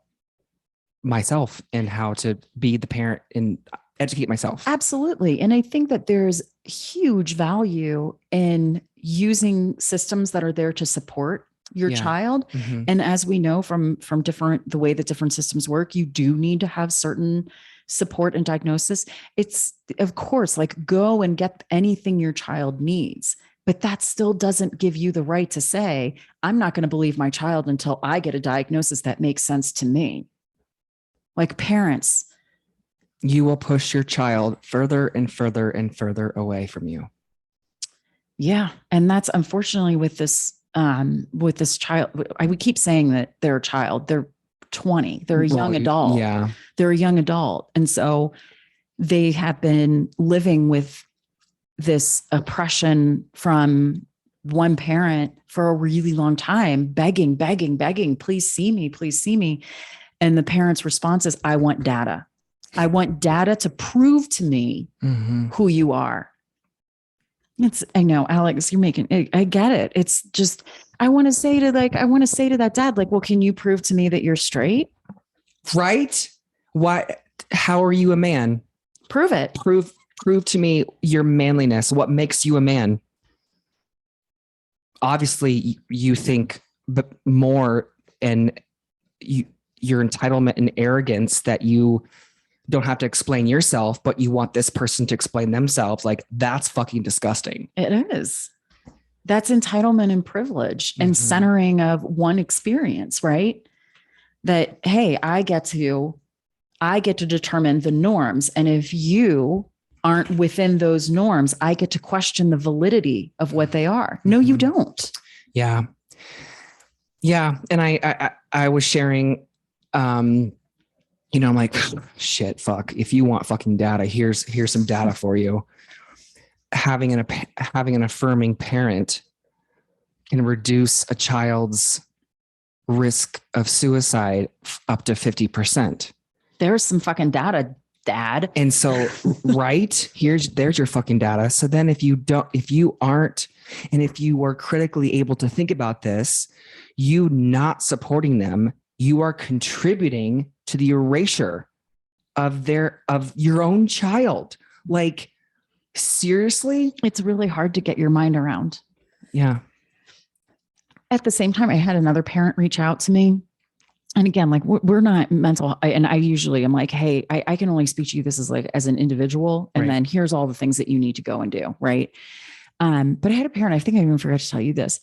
[SPEAKER 1] myself and how to be the parent and educate myself.
[SPEAKER 2] Absolutely. And I think that there's huge value in using systems that are there to support your child. Mm-hmm. And as we know from the way that different systems work, you do need to have certain support and diagnosis. It's, of course, like, go and get anything your child needs, but that still doesn't give you the right to say, I'm not going to believe my child until I get a diagnosis that makes sense to me. Like, parents,
[SPEAKER 1] you will push your child further and further and further away from you.
[SPEAKER 2] Yeah. And that's unfortunately with this child. We keep saying that they're a child. They're 20. They're a young adult.
[SPEAKER 1] Yeah.
[SPEAKER 2] They're a young adult. And so they have been living with this oppression from one parent for a really long time, begging, please see me. And the parent's response is, I want data. I want data to prove to me who you are. I know, Alex, I get it. It's just, I want to say to that dad, like, well, can you prove to me that you're straight?
[SPEAKER 1] Right? Why? How are you a man?
[SPEAKER 2] Prove it.
[SPEAKER 1] Prove to me your manliness. What makes you a man? Obviously you think more, and your entitlement and arrogance that you don't have to explain yourself, but you want this person to explain themselves. Like, that's fucking disgusting.
[SPEAKER 2] It is. That's entitlement and privilege and centering of one experience, right? That, hey, I get to determine the norms. And if you aren't within those norms, I get to question the validity of what they are. No, you don't.
[SPEAKER 1] Yeah. Yeah. And I was sharing, I'm like, shit, fuck. If you want fucking data, here's some data for you. Having an affirming parent can reduce a child's risk of suicide up to 50%.
[SPEAKER 2] There's some fucking data, Dad.
[SPEAKER 1] And so, right, there's your fucking data. So then if you aren't, and if you are critically able to think about this, you not supporting them, you are contributing to the erasure of your own child. Like, seriously?
[SPEAKER 2] It's really hard to get your mind around.
[SPEAKER 1] Yeah.
[SPEAKER 2] At the same time, I had another parent reach out to me. And again, like, we're not mental. And I usually am like, hey, I can only speak to you. This is like as an individual. And then here's all the things that you need to go and do. Right. But I had a parent, I think I even forgot to tell you this.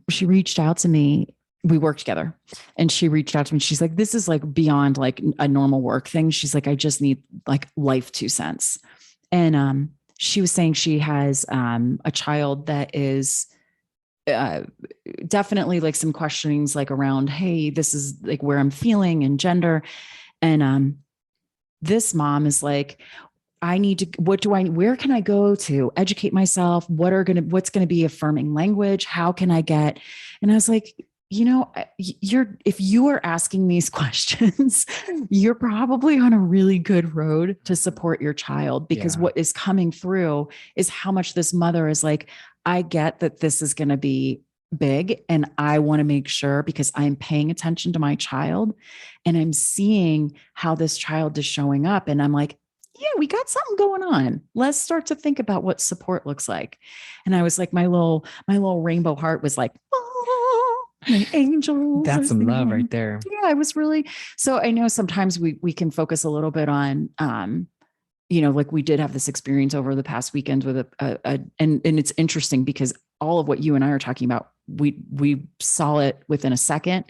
[SPEAKER 2] She reached out to me. We worked together and she reached out to me. She's like, this is like beyond like a normal work thing. She's like, I just need like life 2 cents. And she was saying she has a child that is definitely like some questionings like around, hey, this is like where I'm feeling and gender. And this mom is like, where can I go to educate myself? What's going to be affirming language? How can I get? And I was like, if you are asking these questions, you're probably on a really good road to support your child, because what is coming through is how much this mother is like, I get that this is going to be big and I want to make sure, because I'm paying attention to my child and I'm seeing how this child is showing up. And I'm like, yeah, we got something going on. Let's start to think about what support looks like. And I was like, my little rainbow heart was like, oh, my angel.
[SPEAKER 1] That's some love right there.
[SPEAKER 2] Yeah, I was really, so I know sometimes we can focus a little bit on, like we did have this experience over the past weekend with and it's interesting because all of what you and I are talking about, we saw it within a second.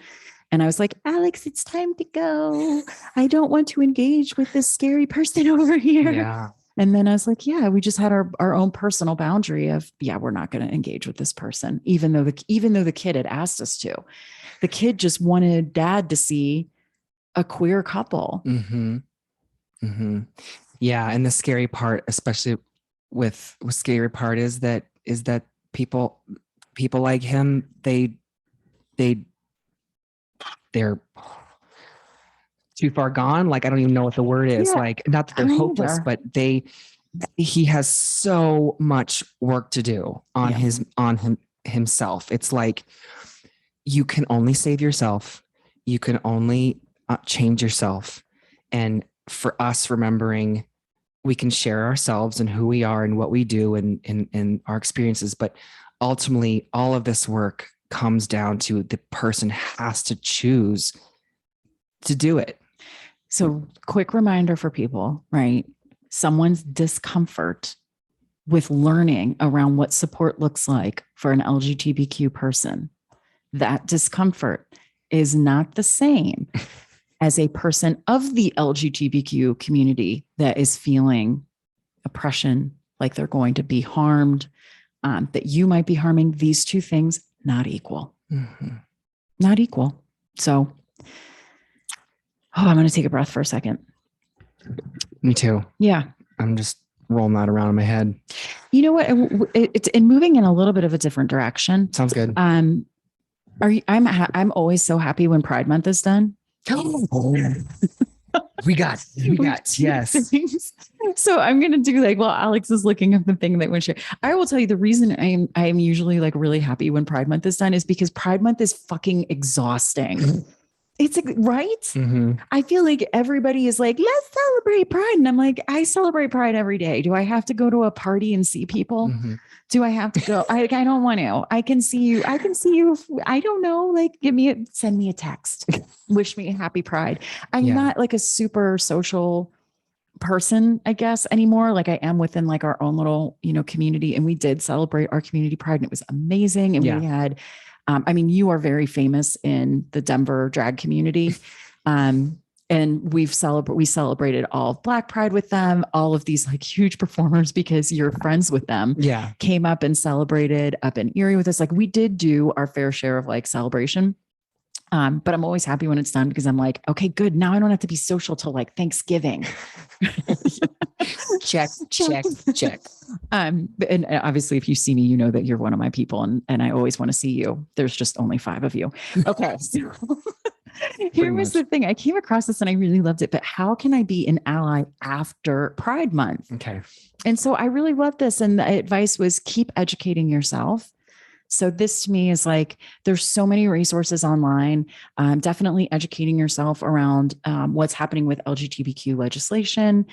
[SPEAKER 2] And I was like, Alex, it's time to go. I don't want to engage with this scary person over here.
[SPEAKER 1] Yeah.
[SPEAKER 2] And then I was like, yeah, we just had our own personal boundary of, we're not going to engage with this person, even though the kid had asked us to. The kid just wanted Dad to see a queer couple.
[SPEAKER 1] Mm-hmm. Mm-hmm. Yeah. And the scary part, especially with scary part is that people like him, they're too far gone. Like, I don't even know what the word is.
[SPEAKER 2] Yeah,
[SPEAKER 1] like, not that they're hopeless, but he has so much work to do on himself. It's like, you can only save yourself. You can only change yourself. And for us, remembering we can share ourselves and who we are and what we do and our experiences. But ultimately, all of this work comes down to the person has to choose to do it.
[SPEAKER 2] So, quick reminder for people, right? Someone's discomfort with learning around what support looks like for an LGBTQ person, that discomfort is not the same as a person of the LGBTQ community that is feeling oppression, like they're going to be harmed, that you might be harming. These two things, not equal.
[SPEAKER 1] Mm-hmm.
[SPEAKER 2] Not equal. So, I'm going to take a breath for a second.
[SPEAKER 1] Me too.
[SPEAKER 2] Yeah.
[SPEAKER 1] I'm just rolling that around in my head.
[SPEAKER 2] You know what? It's moving in a little bit of a different direction.
[SPEAKER 1] Sounds good.
[SPEAKER 2] I'm always so happy when Pride Month is done.
[SPEAKER 1] We got yes.
[SPEAKER 2] So I'm going to do Alex is looking at the thing that when I will tell you the reason I am usually like really happy when Pride Month is done is because Pride Month is fucking exhausting. It's right.
[SPEAKER 1] Mm-hmm.
[SPEAKER 2] I feel like everybody is like, let's celebrate Pride. And I'm like, I celebrate Pride every day. Do I have to go to a party and see people?
[SPEAKER 1] Mm-hmm.
[SPEAKER 2] Do I have to go? I don't want to. I can see you. I don't know. Like, send me a text. wish me a happy Pride. I'm not like a super social person, I guess, anymore. Like I am within like our own little, community, and we did celebrate our community Pride, and it was amazing. And we had, you are very famous in the Denver drag community. And we celebrated all of Black Pride with them, all of these like huge performers, because you're friends with them.
[SPEAKER 1] Yeah.
[SPEAKER 2] Came up and celebrated up in Erie with us. Like we did do our fair share of like celebration. But I'm always happy when it's done, because I'm like, okay, good. Now I don't have to be social till like Thanksgiving.
[SPEAKER 1] check.
[SPEAKER 2] And obviously if you see me, you know that you're one of my people, and I always want to see you. There's just only 5 of you. Okay. So here was the thing. I came across this and I really loved it, but how can I be an ally after Pride Month?
[SPEAKER 1] Okay.
[SPEAKER 2] And so I really loved this. And the advice was keep educating yourself. So this to me is like, there's so many resources online, definitely educating yourself around what's happening with LGBTQ legislation,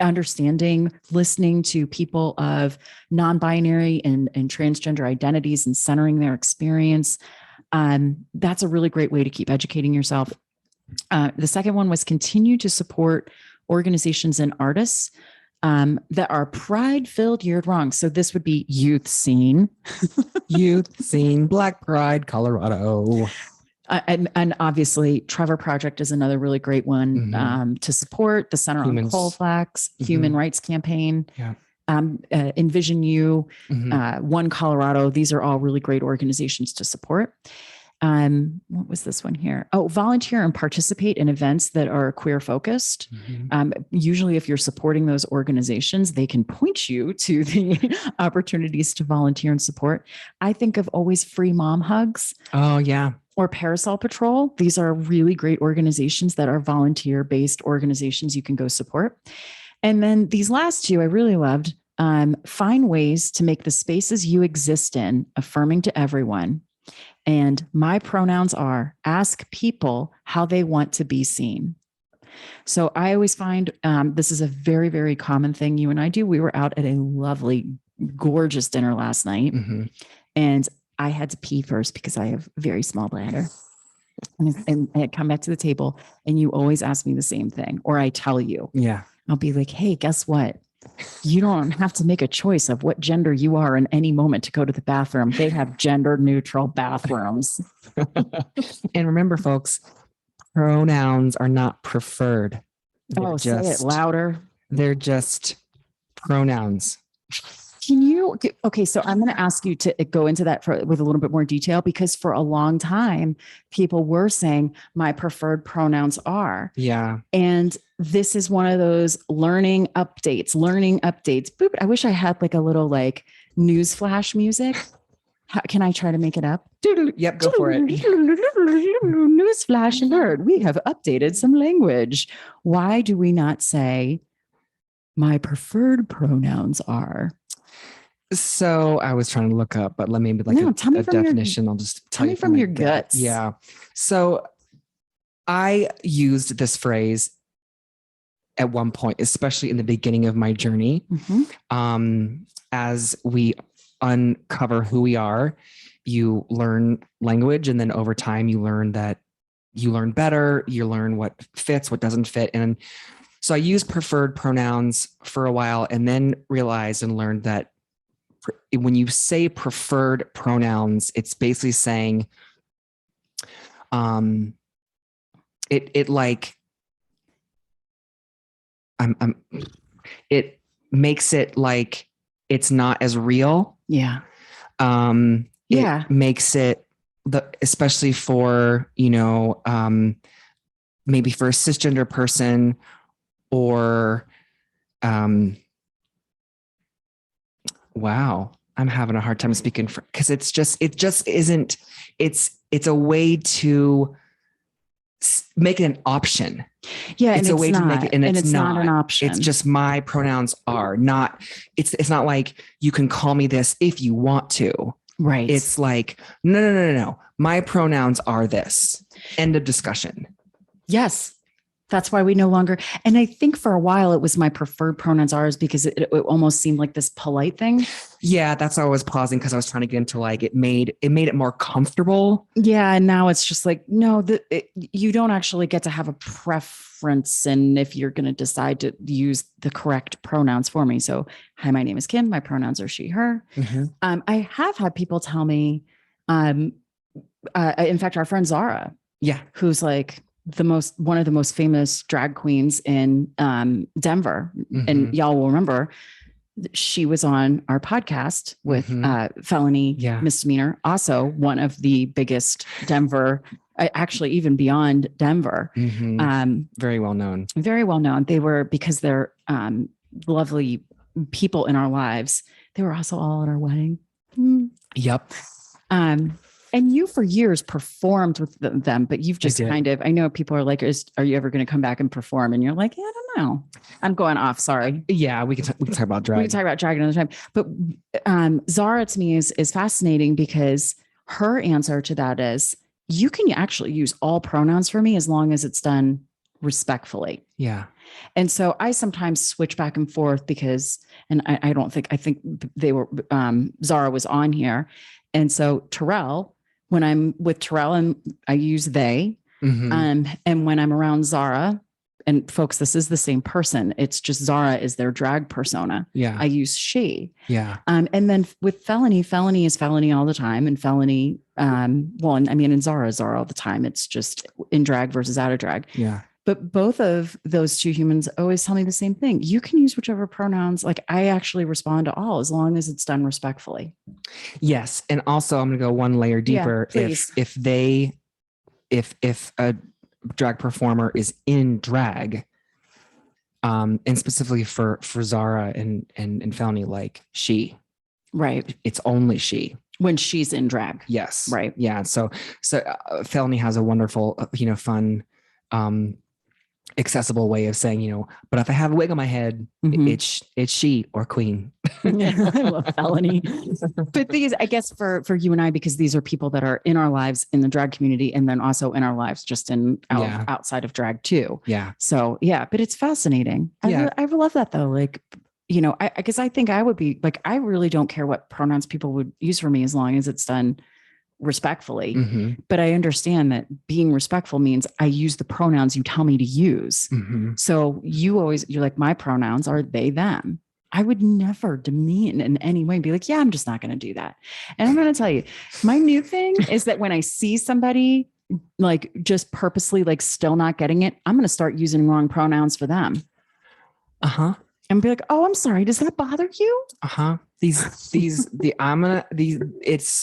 [SPEAKER 2] understanding, listening to people of non-binary and transgender identities and centering their experience. That's a really great way to keep educating yourself. The second one was continue to support organizations and artists that are pride-filled year-round. So this would be Youth Scene.
[SPEAKER 1] Youth Scene, Black Pride, Colorado.
[SPEAKER 2] And obviously, Trevor Project is another really great one to support. The Center on Coal Flax, Human Rights Campaign, Envision You, One Colorado. These are all really great organizations to support. What was this one here? Oh, volunteer and participate in events that are queer focused. Usually if you're supporting those organizations, they can point you to the opportunities to volunteer and support. I think of always free mom hugs.
[SPEAKER 1] Oh yeah.
[SPEAKER 2] Or Parasol Patrol. These are really great organizations that are volunteer-based organizations you can go support. And then these last 2 I really loved. Find ways to make the spaces you exist in affirming to everyone. And my pronouns are ask people how they want to be seen. So I always find this is a very, very common thing you and I do. We were out at a lovely, gorgeous dinner last night, and I had to pee first because I have a very small bladder. And I had come back to the table, and you always ask me the same thing, or I tell you.
[SPEAKER 1] Yeah.
[SPEAKER 2] I'll be like, hey, guess what? You don't have to make a choice of what gender you are in any moment to go to the bathroom. They have gender neutral bathrooms.
[SPEAKER 1] And remember, folks, pronouns are not preferred.
[SPEAKER 2] Say it louder.
[SPEAKER 1] They're just pronouns.
[SPEAKER 2] Okay, so I'm going to ask you to go into that with a little bit more detail, because for a long time, people were saying my preferred pronouns are.
[SPEAKER 1] Yeah.
[SPEAKER 2] And this is one of those learning updates. Boop. I wish I had like a little like news flash music. Can I try to make it up?
[SPEAKER 1] Yep, go for it.
[SPEAKER 2] News flash alert. We have updated some language. Why do we not say my preferred pronouns are?
[SPEAKER 1] So I was trying to look up, but let me be like
[SPEAKER 2] tell me
[SPEAKER 1] a definition. I'll just tell you
[SPEAKER 2] from your guts.
[SPEAKER 1] Yeah. So I used this phrase at one point, especially in the beginning of my journey. As we uncover who we are, you learn language, and then over time you learn that you learn better, you learn what fits, what doesn't fit. And so I used preferred pronouns for a while, and then realized and learned that when you say preferred pronouns, it's basically saying, it makes it like it's not as real.
[SPEAKER 2] Yeah.
[SPEAKER 1] It makes it especially for, maybe for a cisgender person, or, wow, I'm having a hard time speaking because it just isn't, it's a way to make it an option.
[SPEAKER 2] Yeah.
[SPEAKER 1] It's a way to make it, and it's
[SPEAKER 2] not an option.
[SPEAKER 1] It's just my pronouns are not, it's not like you can call me this if you want to.
[SPEAKER 2] Right.
[SPEAKER 1] It's like, no. My pronouns are this. End of discussion.
[SPEAKER 2] Yes. That's why we no longer, and I think for a while it was my preferred pronouns are, because it almost seemed like this polite thing.
[SPEAKER 1] Yeah, that's why I was pausing because I was trying to get into like it made it more comfortable.
[SPEAKER 2] Yeah, and now it's just like no, you don't actually get to have a preference, and if you're going to decide to use the correct pronouns for me. So, hi, my name is Kim. My pronouns are she, her. I have had people tell me, in fact, our friend Zara, who's like one of the most famous drag queens in Denver, and y'all will remember. She was on our podcast with felony misdemeanor, also one of the biggest Denver, actually even beyond Denver.
[SPEAKER 1] Very well known.
[SPEAKER 2] Very well known. They were, because they're lovely people in our lives. They were also all at our wedding.
[SPEAKER 1] Yep.
[SPEAKER 2] And you for years performed with them, but you've just kind of, I know people are like, are you ever going to come back and perform? And you're like, yeah, I don't know. I'm going off. Sorry.
[SPEAKER 1] Yeah. We can talk about drag.
[SPEAKER 2] We can talk about drag another time. But Zara to me is fascinating because her answer to that is you can actually use all pronouns for me as long as it's done respectfully.
[SPEAKER 1] Yeah.
[SPEAKER 2] And so I sometimes switch back and forth because, and I think they were, Zara was on here. And so Terrell, when I'm with Terrell and I use they, and when I'm around Zara, and folks, this is the same person. It's just Zara is their drag persona.
[SPEAKER 1] Yeah.
[SPEAKER 2] I use she.
[SPEAKER 1] Yeah.
[SPEAKER 2] And then with felony is felony all the time. And felony, and Zara is Zara all the time. It's just in drag versus out of drag.
[SPEAKER 1] Yeah.
[SPEAKER 2] But both of those two humans always tell me the same thing. You can use whichever pronouns. Like I actually respond to all as long as it's done respectfully.
[SPEAKER 1] Yes. And also I'm going to go one layer deeper.
[SPEAKER 2] Yeah,
[SPEAKER 1] if a drag performer is in drag, and specifically for Zara and Felony, like she,
[SPEAKER 2] right.
[SPEAKER 1] It's only she.
[SPEAKER 2] When she's in drag.
[SPEAKER 1] Yes.
[SPEAKER 2] Right.
[SPEAKER 1] Yeah. So Felony has a wonderful, fun, accessible way of saying, but if I have a wig on my head, it's she or queen.
[SPEAKER 2] I love Felony. But these, I guess for you and I, because these are people that are in our lives in the drag community and then also in our lives just outside of drag too.
[SPEAKER 1] Yeah.
[SPEAKER 2] So yeah, but it's fascinating. I love that though. Like, I guess I think I would be like, I really don't care what pronouns people would use for me as long as it's done respectfully. But I understand that being respectful means I use the pronouns you tell me to use. So you're like, my pronouns are they, them. I would never demean in any way and be like, yeah, I'm just not going to do that. And I'm going to tell you, my new thing is that when I see somebody like just purposely like still not getting it, I'm going to start using wrong pronouns for them. And be like, oh, I'm sorry. Does that bother you?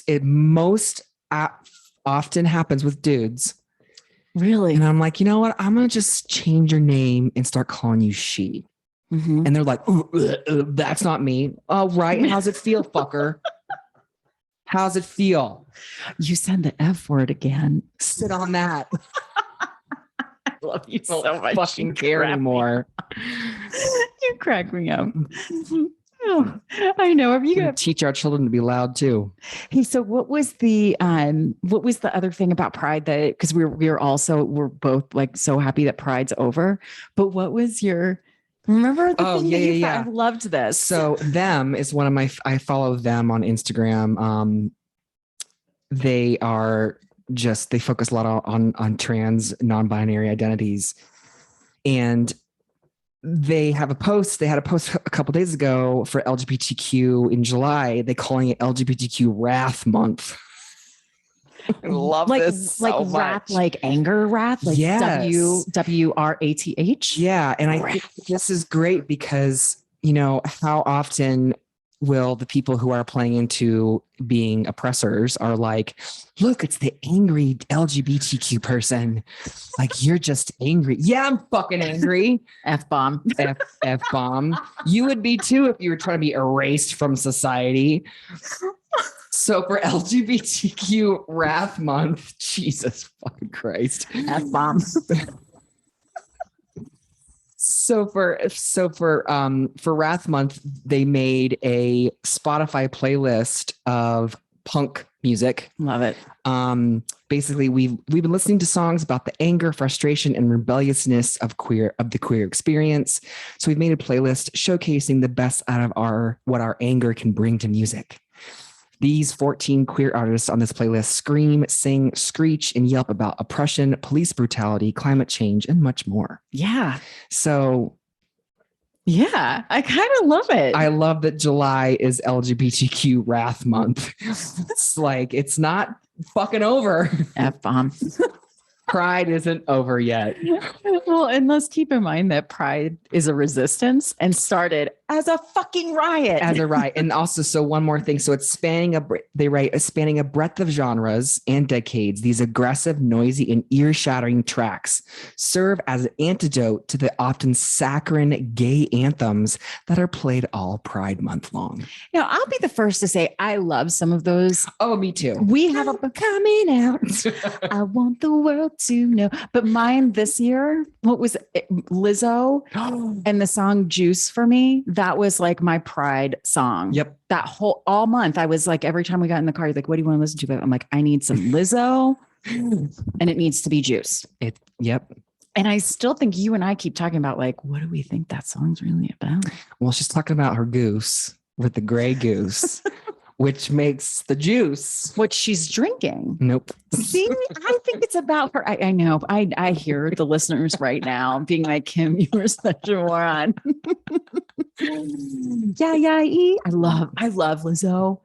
[SPEAKER 2] It most often happens with dudes. Really?
[SPEAKER 1] And I'm like, you know what? I'm going to just change your name and start calling you she. And they're like, that's not me. Oh, right. How's it feel, fucker? How's it feel?
[SPEAKER 2] You said the F word again.
[SPEAKER 1] Sit on that.
[SPEAKER 2] I love you so much.
[SPEAKER 1] Fucking care anymore.
[SPEAKER 2] You crack me up. Oh, I know. Are you
[SPEAKER 1] going to teach our children to be loud too?
[SPEAKER 2] Hey, so what was the other thing about Pride that, because we're both like so happy that Pride's over, but what was remember the thing that you I loved this.
[SPEAKER 1] So them is one of I follow them on Instagram. They are they focus a lot on trans non-binary identities. And they had a post a couple days ago for LGBTQ in July. They're calling it LGBTQ Wrath Month. I love this so much.
[SPEAKER 2] Wrath, like anger wrath, like WRATH.
[SPEAKER 1] Yeah. And I think this is great because, how often will the people who are playing into being oppressors are like, look, it's the angry LGBTQ person. Like, you're just angry. Yeah, I'm fucking angry.
[SPEAKER 2] F-bomb.
[SPEAKER 1] F-bomb. You would be too if you were trying to be erased from society. So for LGBTQ Wrath Month, Jesus fucking Christ.
[SPEAKER 2] F-bomb.
[SPEAKER 1] So for Wrath Month, they made a Spotify playlist of punk music.
[SPEAKER 2] Love it.
[SPEAKER 1] Basically, we've been listening to songs about the anger, frustration, and rebelliousness of the queer experience. So we've made a playlist showcasing the best out of what our anger can bring to music. These 14 queer artists on this playlist scream, sing, screech, and yelp about oppression, police brutality, climate change, and much more.
[SPEAKER 2] Yeah.
[SPEAKER 1] So
[SPEAKER 2] yeah, I kind of love it.
[SPEAKER 1] I love that July is LGBTQ Wrath Month. It's like, it's not fucking over.
[SPEAKER 2] F-bomb.
[SPEAKER 1] Pride isn't over yet.
[SPEAKER 2] Well, and let's keep in mind that Pride is a resistance and started as a fucking riot.
[SPEAKER 1] As a riot. And also, so one more thing. So it's spanning a breadth of genres and decades. These aggressive, noisy, and ear-shattering tracks serve as an antidote to the often saccharine gay anthems that are played all Pride Month long.
[SPEAKER 2] Now, I'll be the first to say I love some of those.
[SPEAKER 1] Oh, me too.
[SPEAKER 2] We have a coming out. I want the world to know. But mine this year, what was it? Lizzo and the song Juice for me. That was like my Pride song.
[SPEAKER 1] Yep.
[SPEAKER 2] That all month, I was like, every time we got in the car, like, what do you want to listen to? I'm like, I need some Lizzo and it needs to be Juice.
[SPEAKER 1] Yep.
[SPEAKER 2] And I still think you and I keep talking about like, what do we think that song's really about?
[SPEAKER 1] Well, she's talking about her goose with the gray goose, which makes the juice.
[SPEAKER 2] What she's drinking.
[SPEAKER 1] Nope.
[SPEAKER 2] See, I think it's about her. I know. I hear the listeners right now being like, Kim, you were such a moron. Yeah. I love Lizzo.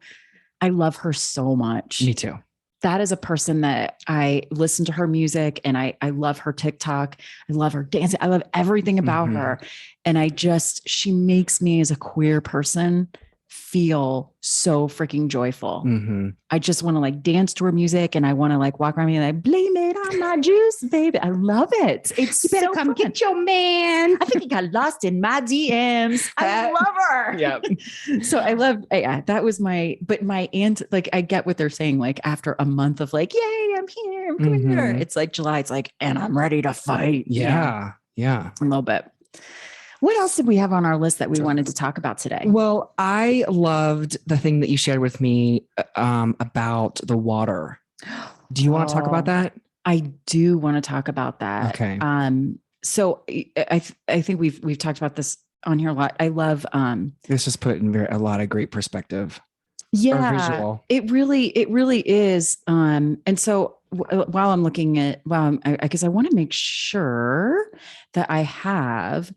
[SPEAKER 2] I love her so much.
[SPEAKER 1] Me too.
[SPEAKER 2] That is a person that I listen to her music and I love her TikTok. I love her dancing. I love everything about her. And she makes me as a queer person feel so freaking joyful. I just want to like dance to her music and I want to like walk around and like blame it on my juice, baby. I love it. It's you better so come fun. Get your man. I think he got lost in my DMs. I love her.
[SPEAKER 1] Yep.
[SPEAKER 2] So I love, that was my aunt, like I get what they're saying. Like after a month of like, yay, I'm here, I'm queer. It's like July. It's like, and I'm ready to fight.
[SPEAKER 1] Yeah. A
[SPEAKER 2] little bit. What else did we have on our list that we wanted to talk about today?
[SPEAKER 1] Well, I loved the thing that you shared with me about the water. Do you want to talk about that?
[SPEAKER 2] I do want to talk about that.
[SPEAKER 1] Okay.
[SPEAKER 2] So I think we've talked about this on here a lot. I love
[SPEAKER 1] this just put in a lot of great perspective.
[SPEAKER 2] Yeah,
[SPEAKER 1] visual.
[SPEAKER 2] It really is. And so while I'm looking at, because I want to make sure that I have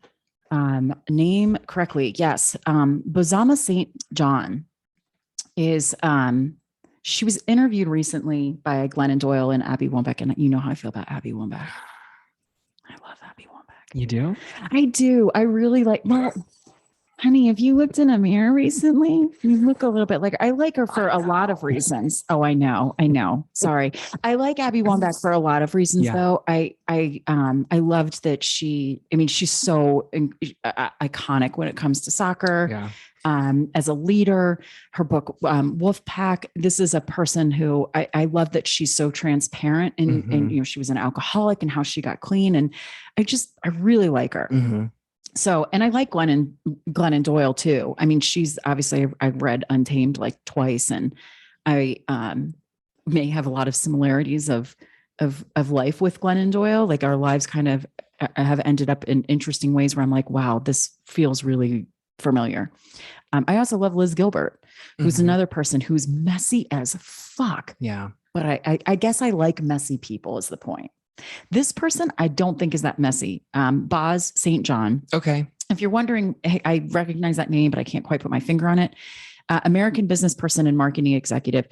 [SPEAKER 2] name correctly. Yes. Bozoma St. John is, she was interviewed recently by Glennon Doyle and Abby Wambach. And you know how I feel about Abby Wambach. I love Abby Wambach.
[SPEAKER 1] You do?
[SPEAKER 2] I do. I really honey, have you looked in a mirror recently? You look a little bit like I like her for a lot of reasons. Oh, I know. Sorry. I like Abby Wambach for a lot of reasons though. I loved that she's so iconic when it comes to soccer.
[SPEAKER 1] Yeah.
[SPEAKER 2] As a leader, her book, Wolfpack, this is a person who I love that she's so transparent and she was an alcoholic and how she got clean. And I really like her. So, and I like Glennon Doyle too. I mean, she's obviously, I've read Untamed like twice and I may have a lot of similarities of life with Glennon Doyle. Like our lives kind of have ended up in interesting ways where I'm like, wow, this feels really familiar. I also love Liz Gilbert, who's another person who's messy as fuck.
[SPEAKER 1] Yeah.
[SPEAKER 2] But I guess I like messy people is the point. This person, I don't think is that messy. Boz St. John.
[SPEAKER 1] Okay.
[SPEAKER 2] If you're wondering, hey, I recognize that name, but I can't quite put my finger on it. American business person and marketing executive,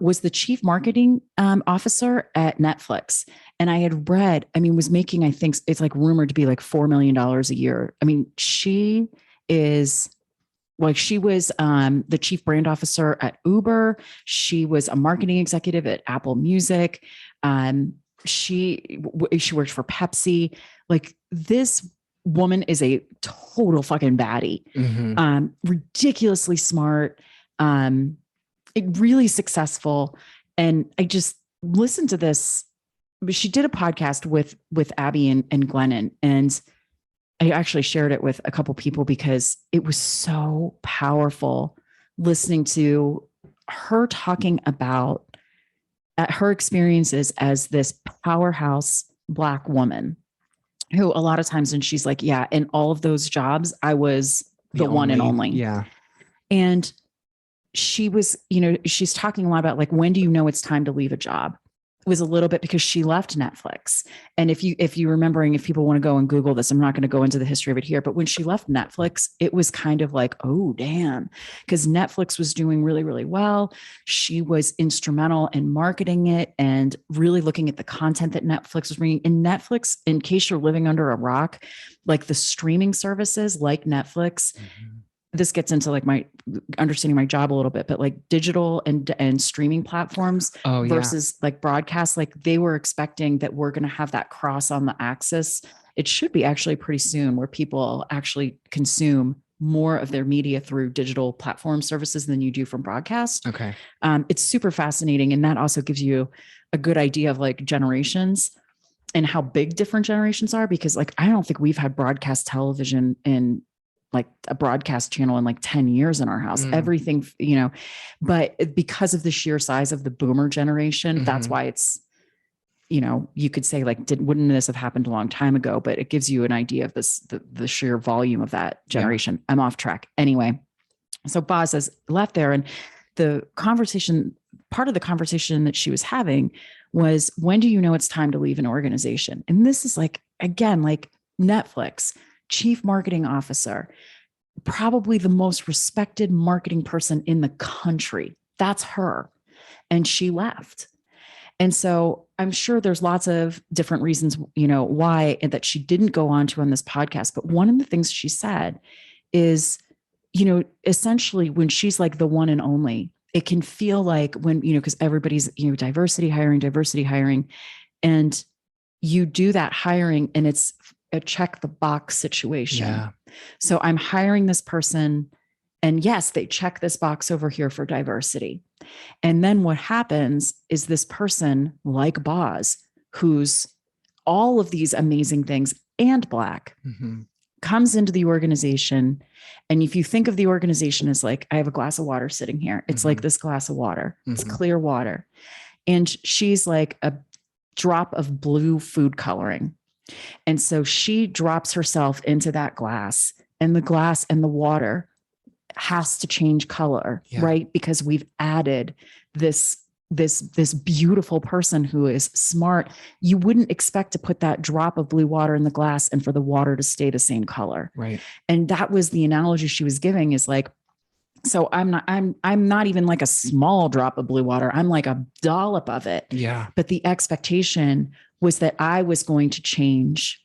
[SPEAKER 2] was the chief marketing officer at Netflix. And I had read, was making, I think it's like rumored to be like $4 million a year. I mean, she was the chief brand officer at Uber. She was a marketing executive at Apple Music. She worked for Pepsi. Like this woman is a total fucking baddie. Ridiculously smart, really successful. And I just listened to this. She did a podcast with Abby and Glennon, and I actually shared it with a couple people because it was so powerful listening to her talking about her experiences as this powerhouse Black woman who a lot of times, and she's like, yeah, in all of those jobs, I was the one and only.
[SPEAKER 1] Yeah.
[SPEAKER 2] And she was, she's talking a lot about like, when do you know it's time to leave a job? It was a little bit because she left Netflix. And if you remembering, if people want to go and Google this, I'm not going to go into the history of it here, but when she left Netflix, it was kind of like, oh, damn, because Netflix was doing really, really well. She was instrumental in marketing it and really looking at the content that Netflix was bringing. And Netflix, in case you're living under a rock, like the streaming services like Netflix, this gets into like my understanding my job a little bit, but like digital and streaming platforms versus like broadcast, like they were expecting that we're going to have that cross on the axis. It should be actually pretty soon where people actually consume more of their media through digital platform services than you do from broadcast.
[SPEAKER 1] Okay.
[SPEAKER 2] It's super fascinating. And that also gives you a good idea of like generations and how big different generations are, because like, I don't think we've had broadcast television in like a broadcast channel in like 10 years in our house, everything, but because of the sheer size of the boomer generation, that's why it's, you could say like, wouldn't this have happened a long time ago? But it gives you an idea of this, the sheer volume of that generation. Yeah. I'm off track. Anyway. So Boz has left there, and the conversation, part of the conversation that she was having was, when do you know it's time to leave an organization? And this is like, again, like Netflix, chief marketing officer, probably the most respected marketing person in the country. That's her. And she left. And so I'm sure there's lots of different reasons, why, and that she didn't go on to on this podcast. But one of the things she said is, essentially when she's like the one and only, it can feel like when, because everybody's, diversity hiring, and you do that hiring and it's a check the box situation. Yeah. So I'm hiring this person, and yes, they check this box over here for diversity. And then what happens is this person like Boz, who's all of these amazing things and Black, comes into the organization. And if you think of the organization as like, I have a glass of water sitting here, it's like this glass of water, it's clear water. And she's like a drop of blue food coloring. And so she drops herself into that glass, and the glass and the water has to change color, right? Because we've added this beautiful person who is smart. You wouldn't expect to put that drop of blue water in the glass and for the water to stay the same color. Right. And that was the analogy she was giving, is like, so I'm not even like a small drop of blue water. I'm like a dollop of it. Yeah. But the expectation was that I was going to change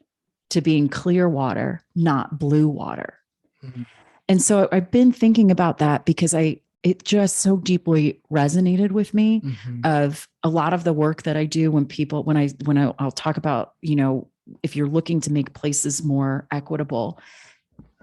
[SPEAKER 2] to being clear water, not blue water. And so I've been thinking about that because it just so deeply resonated with me of a lot of the work that I do when I'll talk about, if you're looking to make places more equitable,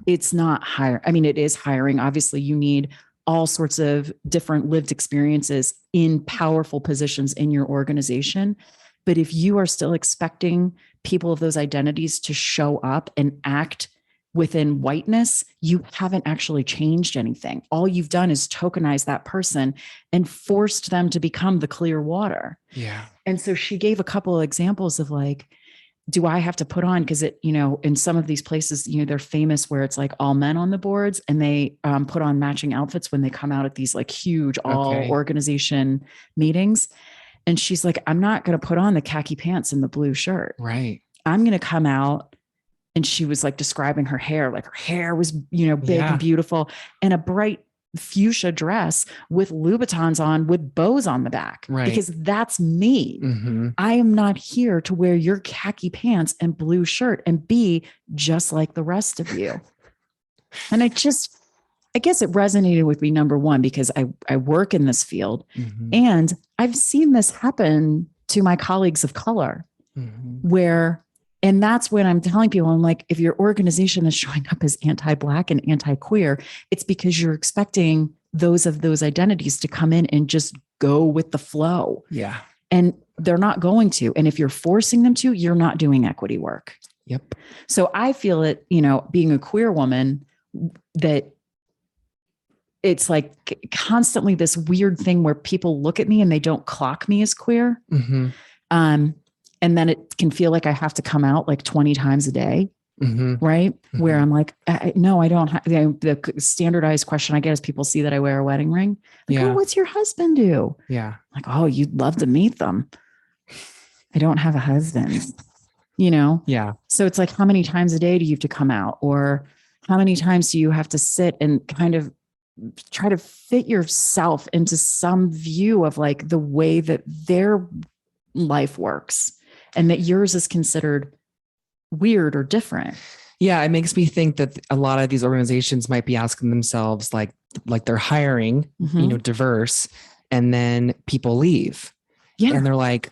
[SPEAKER 2] it's not it is hiring. Obviously you need all sorts of different lived experiences in powerful positions in your organization. But if you are still expecting people of those identities to show up and act within whiteness, you haven't actually changed anything. All you've done is tokenize that person and forced them to become the clear water. Yeah. And so she gave a couple of examples of like, do I have to put on, because it, in some of these places, they're famous where it's like all men on the boards, and they put on matching outfits when they come out at these like huge all organization meetings. And she's like, I'm not going to put on the khaki pants and the blue shirt. Right. I'm going to come out. And she was like describing her hair, like her hair was, big and beautiful, and a bright fuchsia dress with Louboutins on with bows on the back, because that's me. I am not here to wear your khaki pants and blue shirt and be just like the rest of you. And I guess it resonated with me, number one, because I work in this field and I've seen this happen to my colleagues of color and that's when I'm telling people, I'm like, if your organization is showing up as anti-Black and anti-queer, it's because you're expecting those of those identities to come in and just go with the flow. Yeah. And they're not going to. And if you're forcing them to, you're not doing equity work. Yep. So I feel it, being a queer woman, that it's like constantly this weird thing where people look at me and they don't clock me as queer.
[SPEAKER 1] Mm-hmm.
[SPEAKER 2] And then it can feel like I have to come out like 20 times a day.
[SPEAKER 1] Mm-hmm.
[SPEAKER 2] Right.
[SPEAKER 1] Mm-hmm.
[SPEAKER 2] Where I'm like, no, I don't have the standardized question I get is people see that I wear a wedding ring. Like, oh, what's your husband do?
[SPEAKER 1] Yeah.
[SPEAKER 2] Like, oh, you'd love to meet them. I don't have a husband, you know?
[SPEAKER 1] Yeah.
[SPEAKER 2] So it's like, how many times a day do you have to come out? Or how many times do you have to sit and kind of try to fit yourself into some view of like the way that their life works and that yours is considered weird or different?
[SPEAKER 1] Yeah. It makes me think that a lot of these organizations might be asking themselves like they're hiring, diverse, and then people leave. Yeah. And they're like,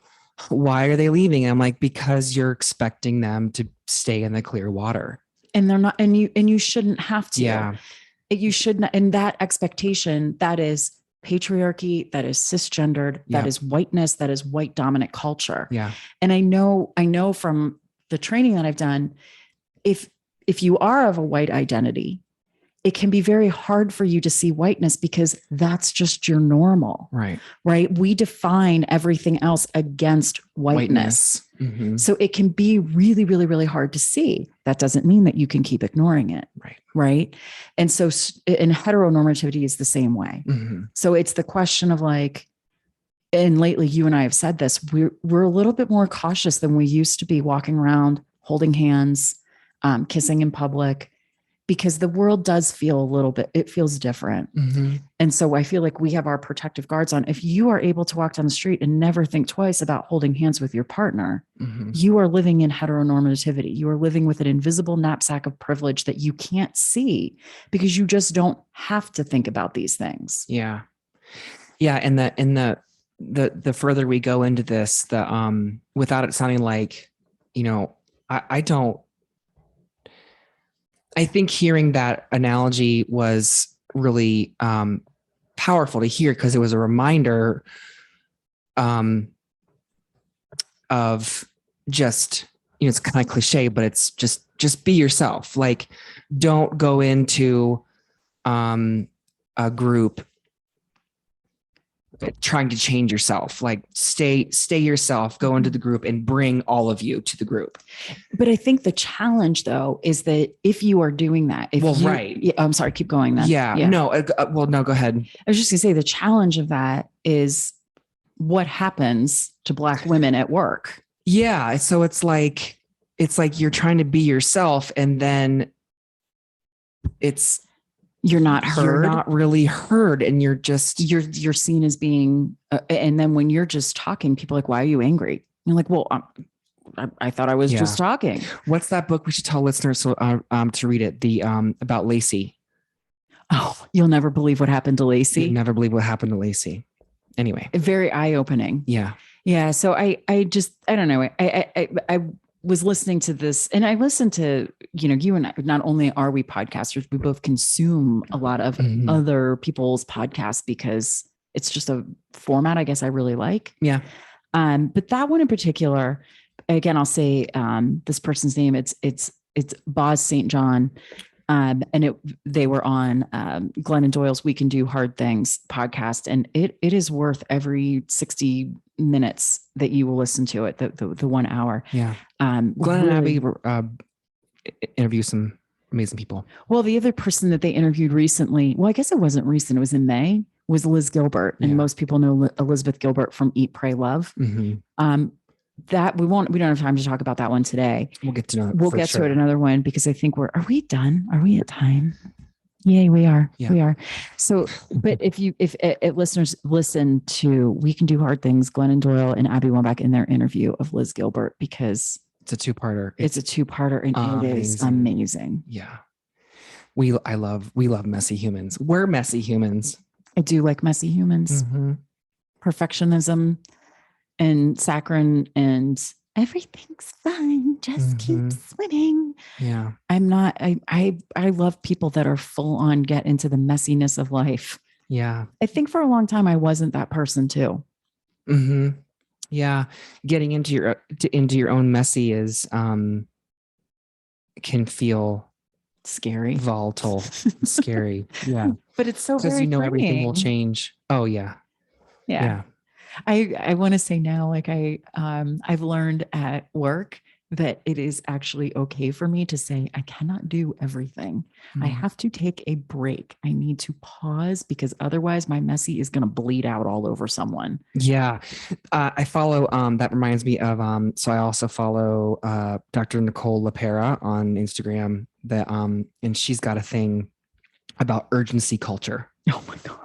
[SPEAKER 1] why are they leaving? And I'm like, because you're expecting them to stay in the clear water. And
[SPEAKER 2] they're not, and you shouldn't have to.
[SPEAKER 1] Yeah.
[SPEAKER 2] You should not. And that expectation, that is patriarchy, that is cisgendered, that is whiteness, that is white dominant culture.
[SPEAKER 1] Yeah.
[SPEAKER 2] And I know from the training that I've done, if you are of a white identity, it can be very hard for you to see whiteness because that's just your normal.
[SPEAKER 1] Right.
[SPEAKER 2] Right. We define everything else against whiteness.
[SPEAKER 1] Mm-hmm.
[SPEAKER 2] So it can be really, really, really hard to see. That doesn't mean that you can keep ignoring it.
[SPEAKER 1] Right.
[SPEAKER 2] Right. And so in heteronormativity is the same way.
[SPEAKER 1] Mm-hmm.
[SPEAKER 2] So it's the question of like, and lately you and I have said this, we're a little bit more cautious than we used to be walking around, holding hands, kissing in public, because the world does feel a little bit, it feels different.
[SPEAKER 1] Mm-hmm.
[SPEAKER 2] And so I feel like we have our protective guards on. If you are able to walk down the street and never think twice about holding hands with your partner, you are living in heteronormativity. You are living with an invisible knapsack of privilege that you can't see because you just don't have to think about these things.
[SPEAKER 1] Yeah. Yeah. And the further we go into this, without it sounding like, I think hearing that analogy was really powerful to hear because it was a reminder of just, it's kind of cliche, but it's just be yourself. Like, don't go into a group trying to change yourself. Like stay yourself, go into the group and bring all of you to the group.
[SPEAKER 2] But I think the challenge though, is that if you are doing that,
[SPEAKER 1] right.
[SPEAKER 2] Yeah, I'm sorry, keep going then.
[SPEAKER 1] Yeah. No, no, go ahead.
[SPEAKER 2] I was just gonna say the challenge of that is what happens to Black women at work.
[SPEAKER 1] Yeah. So it's like you're trying to be yourself and then
[SPEAKER 2] you're not heard.
[SPEAKER 1] You're not really heard. And you're
[SPEAKER 2] seen as being, and then when you're just talking, people are like, why are you angry? You're like, well, I thought I was just talking.
[SPEAKER 1] What's that book? We should tell listeners to read it. The, about Lacey.
[SPEAKER 2] Oh, you'll never believe what happened to Lacey.
[SPEAKER 1] You'll never believe what happened to Lacey. Anyway.
[SPEAKER 2] Very eye-opening.
[SPEAKER 1] Yeah.
[SPEAKER 2] Yeah. So I don't know. I was listening to this and I listened to, you and I, not only are we podcasters, we both consume a lot of other people's podcasts because it's just a format I guess I really like.
[SPEAKER 1] Yeah.
[SPEAKER 2] But that one in particular, again, I'll say this person's name, it's Boz St. John. And they were on Glennon Doyle's We Can Do Hard Things podcast. And it is worth every 60 minutes that you will listen to it, the 1 hour.
[SPEAKER 1] Yeah. Glenn and Abby interview some amazing people.
[SPEAKER 2] Well, the other person that they interviewed recently, well, I guess it wasn't recent, it was in May, was Liz Gilbert. And most people know Elizabeth Gilbert from Eat, Pray, Love. That we don't have time to talk about that one today.
[SPEAKER 1] We'll get to know it.
[SPEAKER 2] We'll get to it another one because I think are we done? Are we at time? Yay, we are. Yeah. We are. So, but if listeners listen to We Can Do Hard Things, Glennon Doyle and Abby Wambach in their interview of Liz Gilbert, because
[SPEAKER 1] it's a two-parter.
[SPEAKER 2] It's a two-parter and it is amazing.
[SPEAKER 1] Yeah. We love messy humans. We're messy humans.
[SPEAKER 2] I do like messy humans. Perfectionism and saccharin and everything's fine. Just keep swimming.
[SPEAKER 1] Yeah.
[SPEAKER 2] I love people that are full on get into the messiness of life.
[SPEAKER 1] Yeah.
[SPEAKER 2] I think for a long time, I wasn't that person too.
[SPEAKER 1] Yeah. Getting into your own messy is, can feel
[SPEAKER 2] scary,
[SPEAKER 1] volatile, scary. Yeah.
[SPEAKER 2] But it's so
[SPEAKER 1] Because
[SPEAKER 2] very
[SPEAKER 1] you know everything will
[SPEAKER 2] freeing.
[SPEAKER 1] change. Oh yeah.
[SPEAKER 2] Yeah. I want to say now, like I've learned at work that it is actually okay for me to say, I cannot do everything. I have to take a break. I need to pause because otherwise my messy is going to bleed out all over someone.
[SPEAKER 1] Yeah. I follow, that reminds me of, so I also follow, Dr. Nicole LaPera on Instagram that, and she's got a thing about urgency culture.
[SPEAKER 2] Oh my God.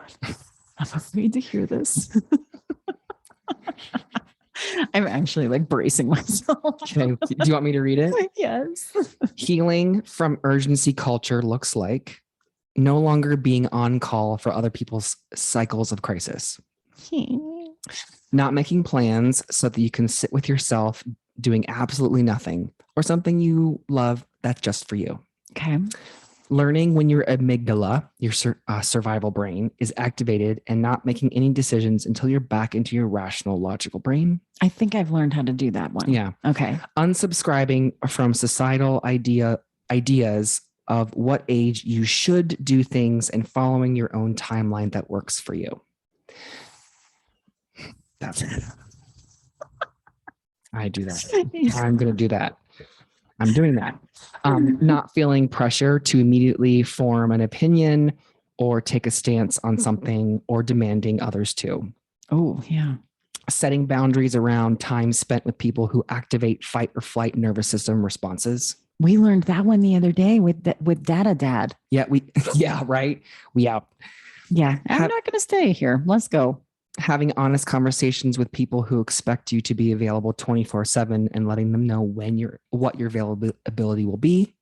[SPEAKER 2] I'm afraid to hear this. I'm actually like bracing myself.
[SPEAKER 1] Okay. Do you want me to read it?
[SPEAKER 2] Yes.
[SPEAKER 1] Healing from urgency culture looks like no longer being on call for other people's cycles of crisis, not making plans so that you can sit with yourself doing absolutely nothing or something you love that's just for you.
[SPEAKER 2] Okay.
[SPEAKER 1] Learning when your amygdala, your survival brain, is activated and not making any decisions until you're back into your rational, logical brain.
[SPEAKER 2] I think I've learned how to do that one.
[SPEAKER 1] Yeah.
[SPEAKER 2] Okay.
[SPEAKER 1] Unsubscribing from societal ideas of what age you should do things and following your own timeline that works for you. That's it. I do that. I'm going to do that. I'm doing that. Not feeling pressure to immediately form an opinion or take a stance on something or demanding others to.
[SPEAKER 2] Oh, yeah.
[SPEAKER 1] Setting boundaries around time spent with people who activate fight or flight nervous system responses.
[SPEAKER 2] We learned that one the other day with Dada Dad.
[SPEAKER 1] Yeah, right. We out.
[SPEAKER 2] Yeah. I'm not going to stay here. Let's go.
[SPEAKER 1] Having honest conversations with people who expect you to be available 24/7 and letting them know what your availability will be.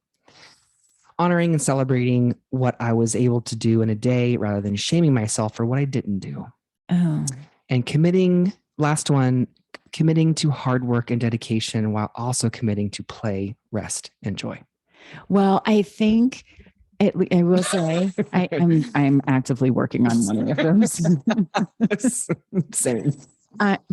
[SPEAKER 1] Honoring and celebrating what I was able to do in a day rather than shaming myself for what I didn't do.
[SPEAKER 2] Oh.
[SPEAKER 1] And committing to hard work and dedication while also committing to play, rest, and joy.
[SPEAKER 2] Well, I think I will say I'm actively working on one of those.
[SPEAKER 1] Same.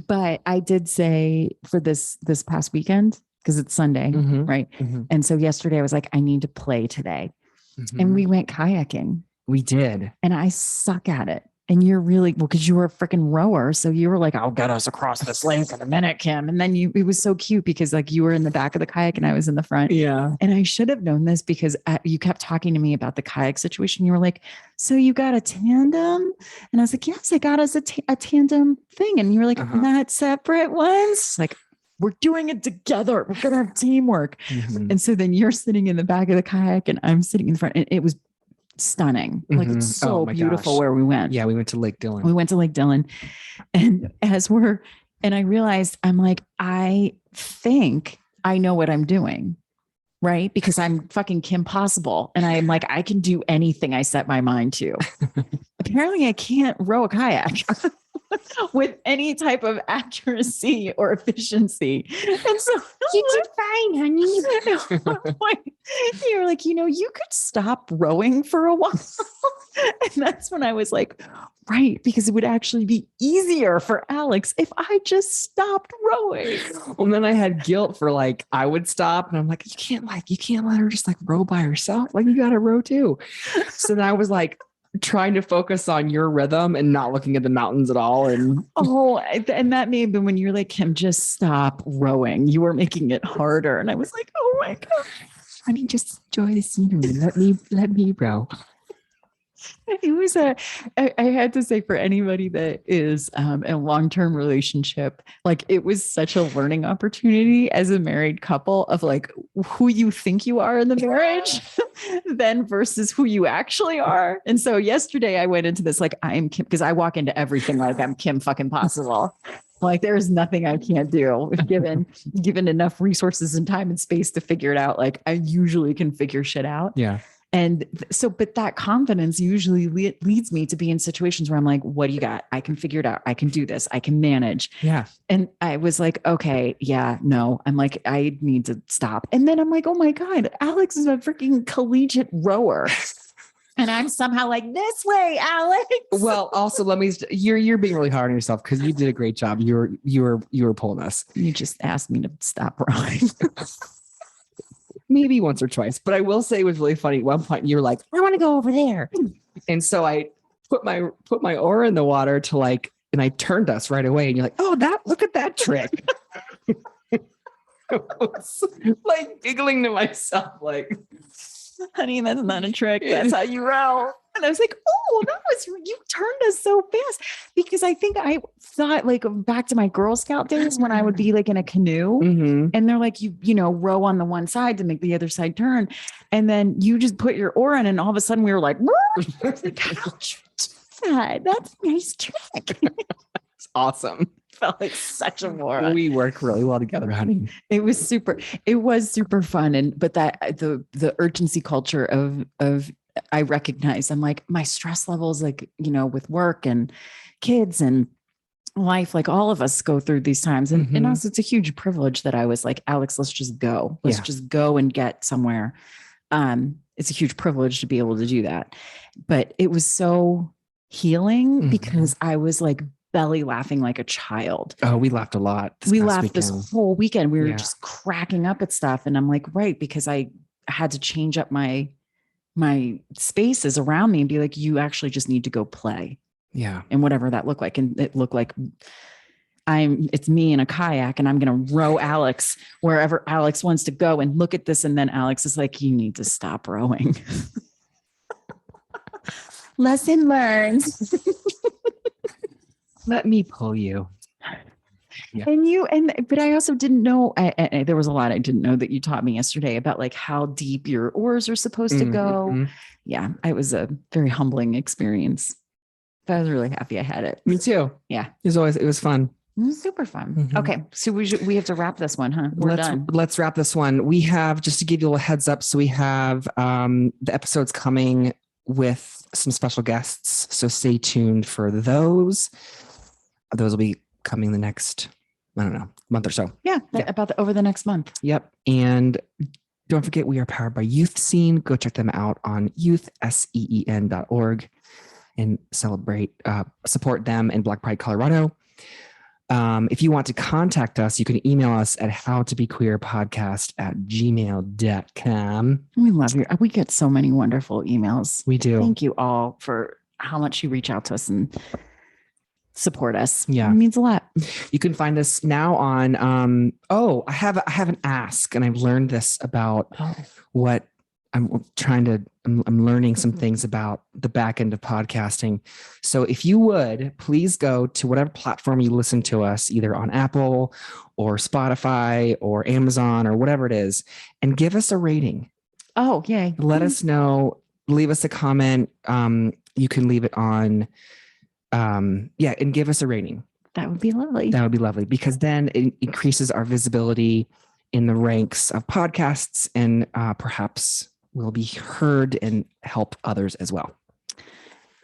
[SPEAKER 2] But I did say for this past weekend, because it's Sunday, right? Mm-hmm. And so yesterday I was like, I need to play today. Mm-hmm. And we went kayaking.
[SPEAKER 1] We did.
[SPEAKER 2] And I suck at it. And you're really, well, because you were a freaking rower. So you were like, I'll get us across this lake in a minute, Kim. And then it was so cute because like you were in the back of the kayak and I was in the front.
[SPEAKER 1] Yeah.
[SPEAKER 2] And I should have known this because you kept talking to me about the kayak situation. You were like, so you got a tandem? And I was like, yes, I got us a tandem thing. And you were like, not separate ones. Like, we're doing it together. We're going to have teamwork. Mm-hmm. And so then you're sitting in the back of the kayak and I'm sitting in the front. And it was stunning. Like it's so beautiful where we went.
[SPEAKER 1] Yeah, we went to Lake Dillon.
[SPEAKER 2] And and I realized I'm like, I think I know what I'm doing. Right. Because I'm fucking Kim Possible. And I'm like, I can do anything I set my mind to. Apparently I can't row a kayak with any type of accuracy or efficiency. And so
[SPEAKER 3] you did fine, honey.
[SPEAKER 2] You were like, you could stop rowing for a while. And that's when I was like, right, because it would actually be easier for Alex if I just stopped rowing.
[SPEAKER 1] Well, then I had guilt for like, I would stop and I'm like, you can't let her just like row by herself. Like you got to row too. So then I was like, trying to focus on your rhythm and not looking at the mountains at all. And
[SPEAKER 2] and that may have been when you're like, Kim, just stop rowing. You were making it harder. And I was like, oh my God.
[SPEAKER 1] I mean, just enjoy the scenery. Let me row.
[SPEAKER 2] It was I had to say for anybody that is in a long-term relationship, like it was such a learning opportunity as a married couple of like who you think you are in the marriage then versus who you actually are. And so yesterday I went into this like I am Kim, because I walk into everything like I'm Kim fucking Possible. Like there's nothing I can't do if given enough resources and time and space to figure it out. Like I usually can figure shit out.
[SPEAKER 1] Yeah.
[SPEAKER 2] And so, but that confidence usually leads me to be in situations where I'm like, what do you got? I can figure it out. I can do this. I can manage.
[SPEAKER 1] Yeah.
[SPEAKER 2] And I was like, okay, yeah, no, I'm like, I need to stop. And then I'm like, oh my God, Alex is a freaking collegiate rower. And I'm somehow like, this way, Alex.
[SPEAKER 1] Well, also you're being really hard on yourself because you did a great job. You were pulling us.
[SPEAKER 2] You just asked me to stop rowing.
[SPEAKER 1] maybe once or twice. But I will say it was really funny. At one point, you were like, I want to go over there. And so I put my oar in the water to like, and I turned us right away. And you're like, oh, look at that trick. I was like giggling to myself, like,
[SPEAKER 2] honey, that's not a trick. That's how you row. And I was like, oh, you turned us so fast. Because I think I thought like back to my Girl Scout days when I would be like in a canoe and they're like, you row on the one side to make the other side turn. And then you just put your oar in and all of a sudden we were like, like how did you do that? That's a nice trick.
[SPEAKER 1] It's awesome.
[SPEAKER 2] Felt like such a moron.
[SPEAKER 1] We work really well together, honey.
[SPEAKER 2] It was super fun. But that the urgency culture of I recognize, I'm like, my stress levels, like, with work and kids and life, like all of us go through these times. And also it's a huge privilege that I was like, Alex, let's just go. Let's just go and get somewhere. It's a huge privilege to be able to do that. But it was so healing because I was like belly laughing like a child.
[SPEAKER 1] Oh, we laughed a lot.
[SPEAKER 2] We laughed this whole weekend. We were just cracking up at stuff. And I'm like, right, because I had to change up my spaces around me and be like, you actually just need to go play.
[SPEAKER 1] Yeah.
[SPEAKER 2] And whatever that looked like. And it looked like it's me in a kayak and I'm going to row Alex wherever Alex wants to go and look at this. And then Alex is like, you need to stop rowing. Lesson learned.
[SPEAKER 1] Let me pull you. Yeah.
[SPEAKER 2] But I also didn't know, there was a lot I didn't know that you taught me yesterday about like how deep your oars are supposed to go. Yeah. It was a very humbling experience. But I was really happy I had it.
[SPEAKER 1] Me too.
[SPEAKER 2] Yeah.
[SPEAKER 1] It was fun.
[SPEAKER 2] It was super fun. Okay. So we have to wrap this one, huh?
[SPEAKER 1] Let's wrap this one. We have, just to give you a little heads up. So we have the episodes coming with some special guests. So stay tuned for those. Those will be coming the next, I don't know, month or so.
[SPEAKER 2] Yeah. Over the next month.
[SPEAKER 1] Yep. And don't forget, we are powered by Youth Scene. Go check them out on youthseen.org and support them in Black Pride, Colorado. If you want to contact us, you can email us at howtobequeerpodcast@gmail.com.
[SPEAKER 2] We love you. We get so many wonderful emails.
[SPEAKER 1] We do.
[SPEAKER 2] Thank you all for how much you reach out to us and support us.
[SPEAKER 1] Yeah.
[SPEAKER 2] It means a lot.
[SPEAKER 1] You can find us now on, I have an ask, and I've learned this about what I'm learning some things about the back end of podcasting. So if you would, please go to whatever platform you listen to us, either on Apple or Spotify or Amazon or whatever it is, and give us a rating.
[SPEAKER 2] Oh, yay.
[SPEAKER 1] Let us know. Leave us a comment. You can leave it on, and give us a rating.
[SPEAKER 2] That would be lovely.
[SPEAKER 1] That would be lovely, because then it increases our visibility in the ranks of podcasts, and perhaps will be heard and help others as well.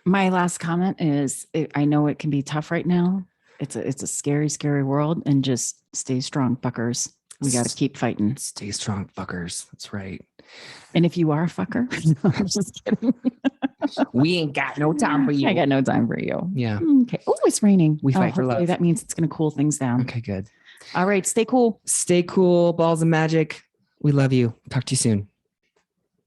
[SPEAKER 2] My last comment is, I know it can be tough right now. It's a scary, scary world, and just stay strong, fuckers. We got to keep fighting.
[SPEAKER 1] Stay strong, fuckers. That's right.
[SPEAKER 2] And if you are a fucker, no, I'm just kidding.
[SPEAKER 1] We ain't got no time for you.
[SPEAKER 2] I got no time for you.
[SPEAKER 1] Yeah.
[SPEAKER 2] Okay. Oh, it's raining.
[SPEAKER 1] We fight for love.
[SPEAKER 2] That means it's going to cool things down.
[SPEAKER 1] Okay, good.
[SPEAKER 2] All right. Stay cool.
[SPEAKER 1] Stay cool. Balls of magic. We love you. Talk to you soon.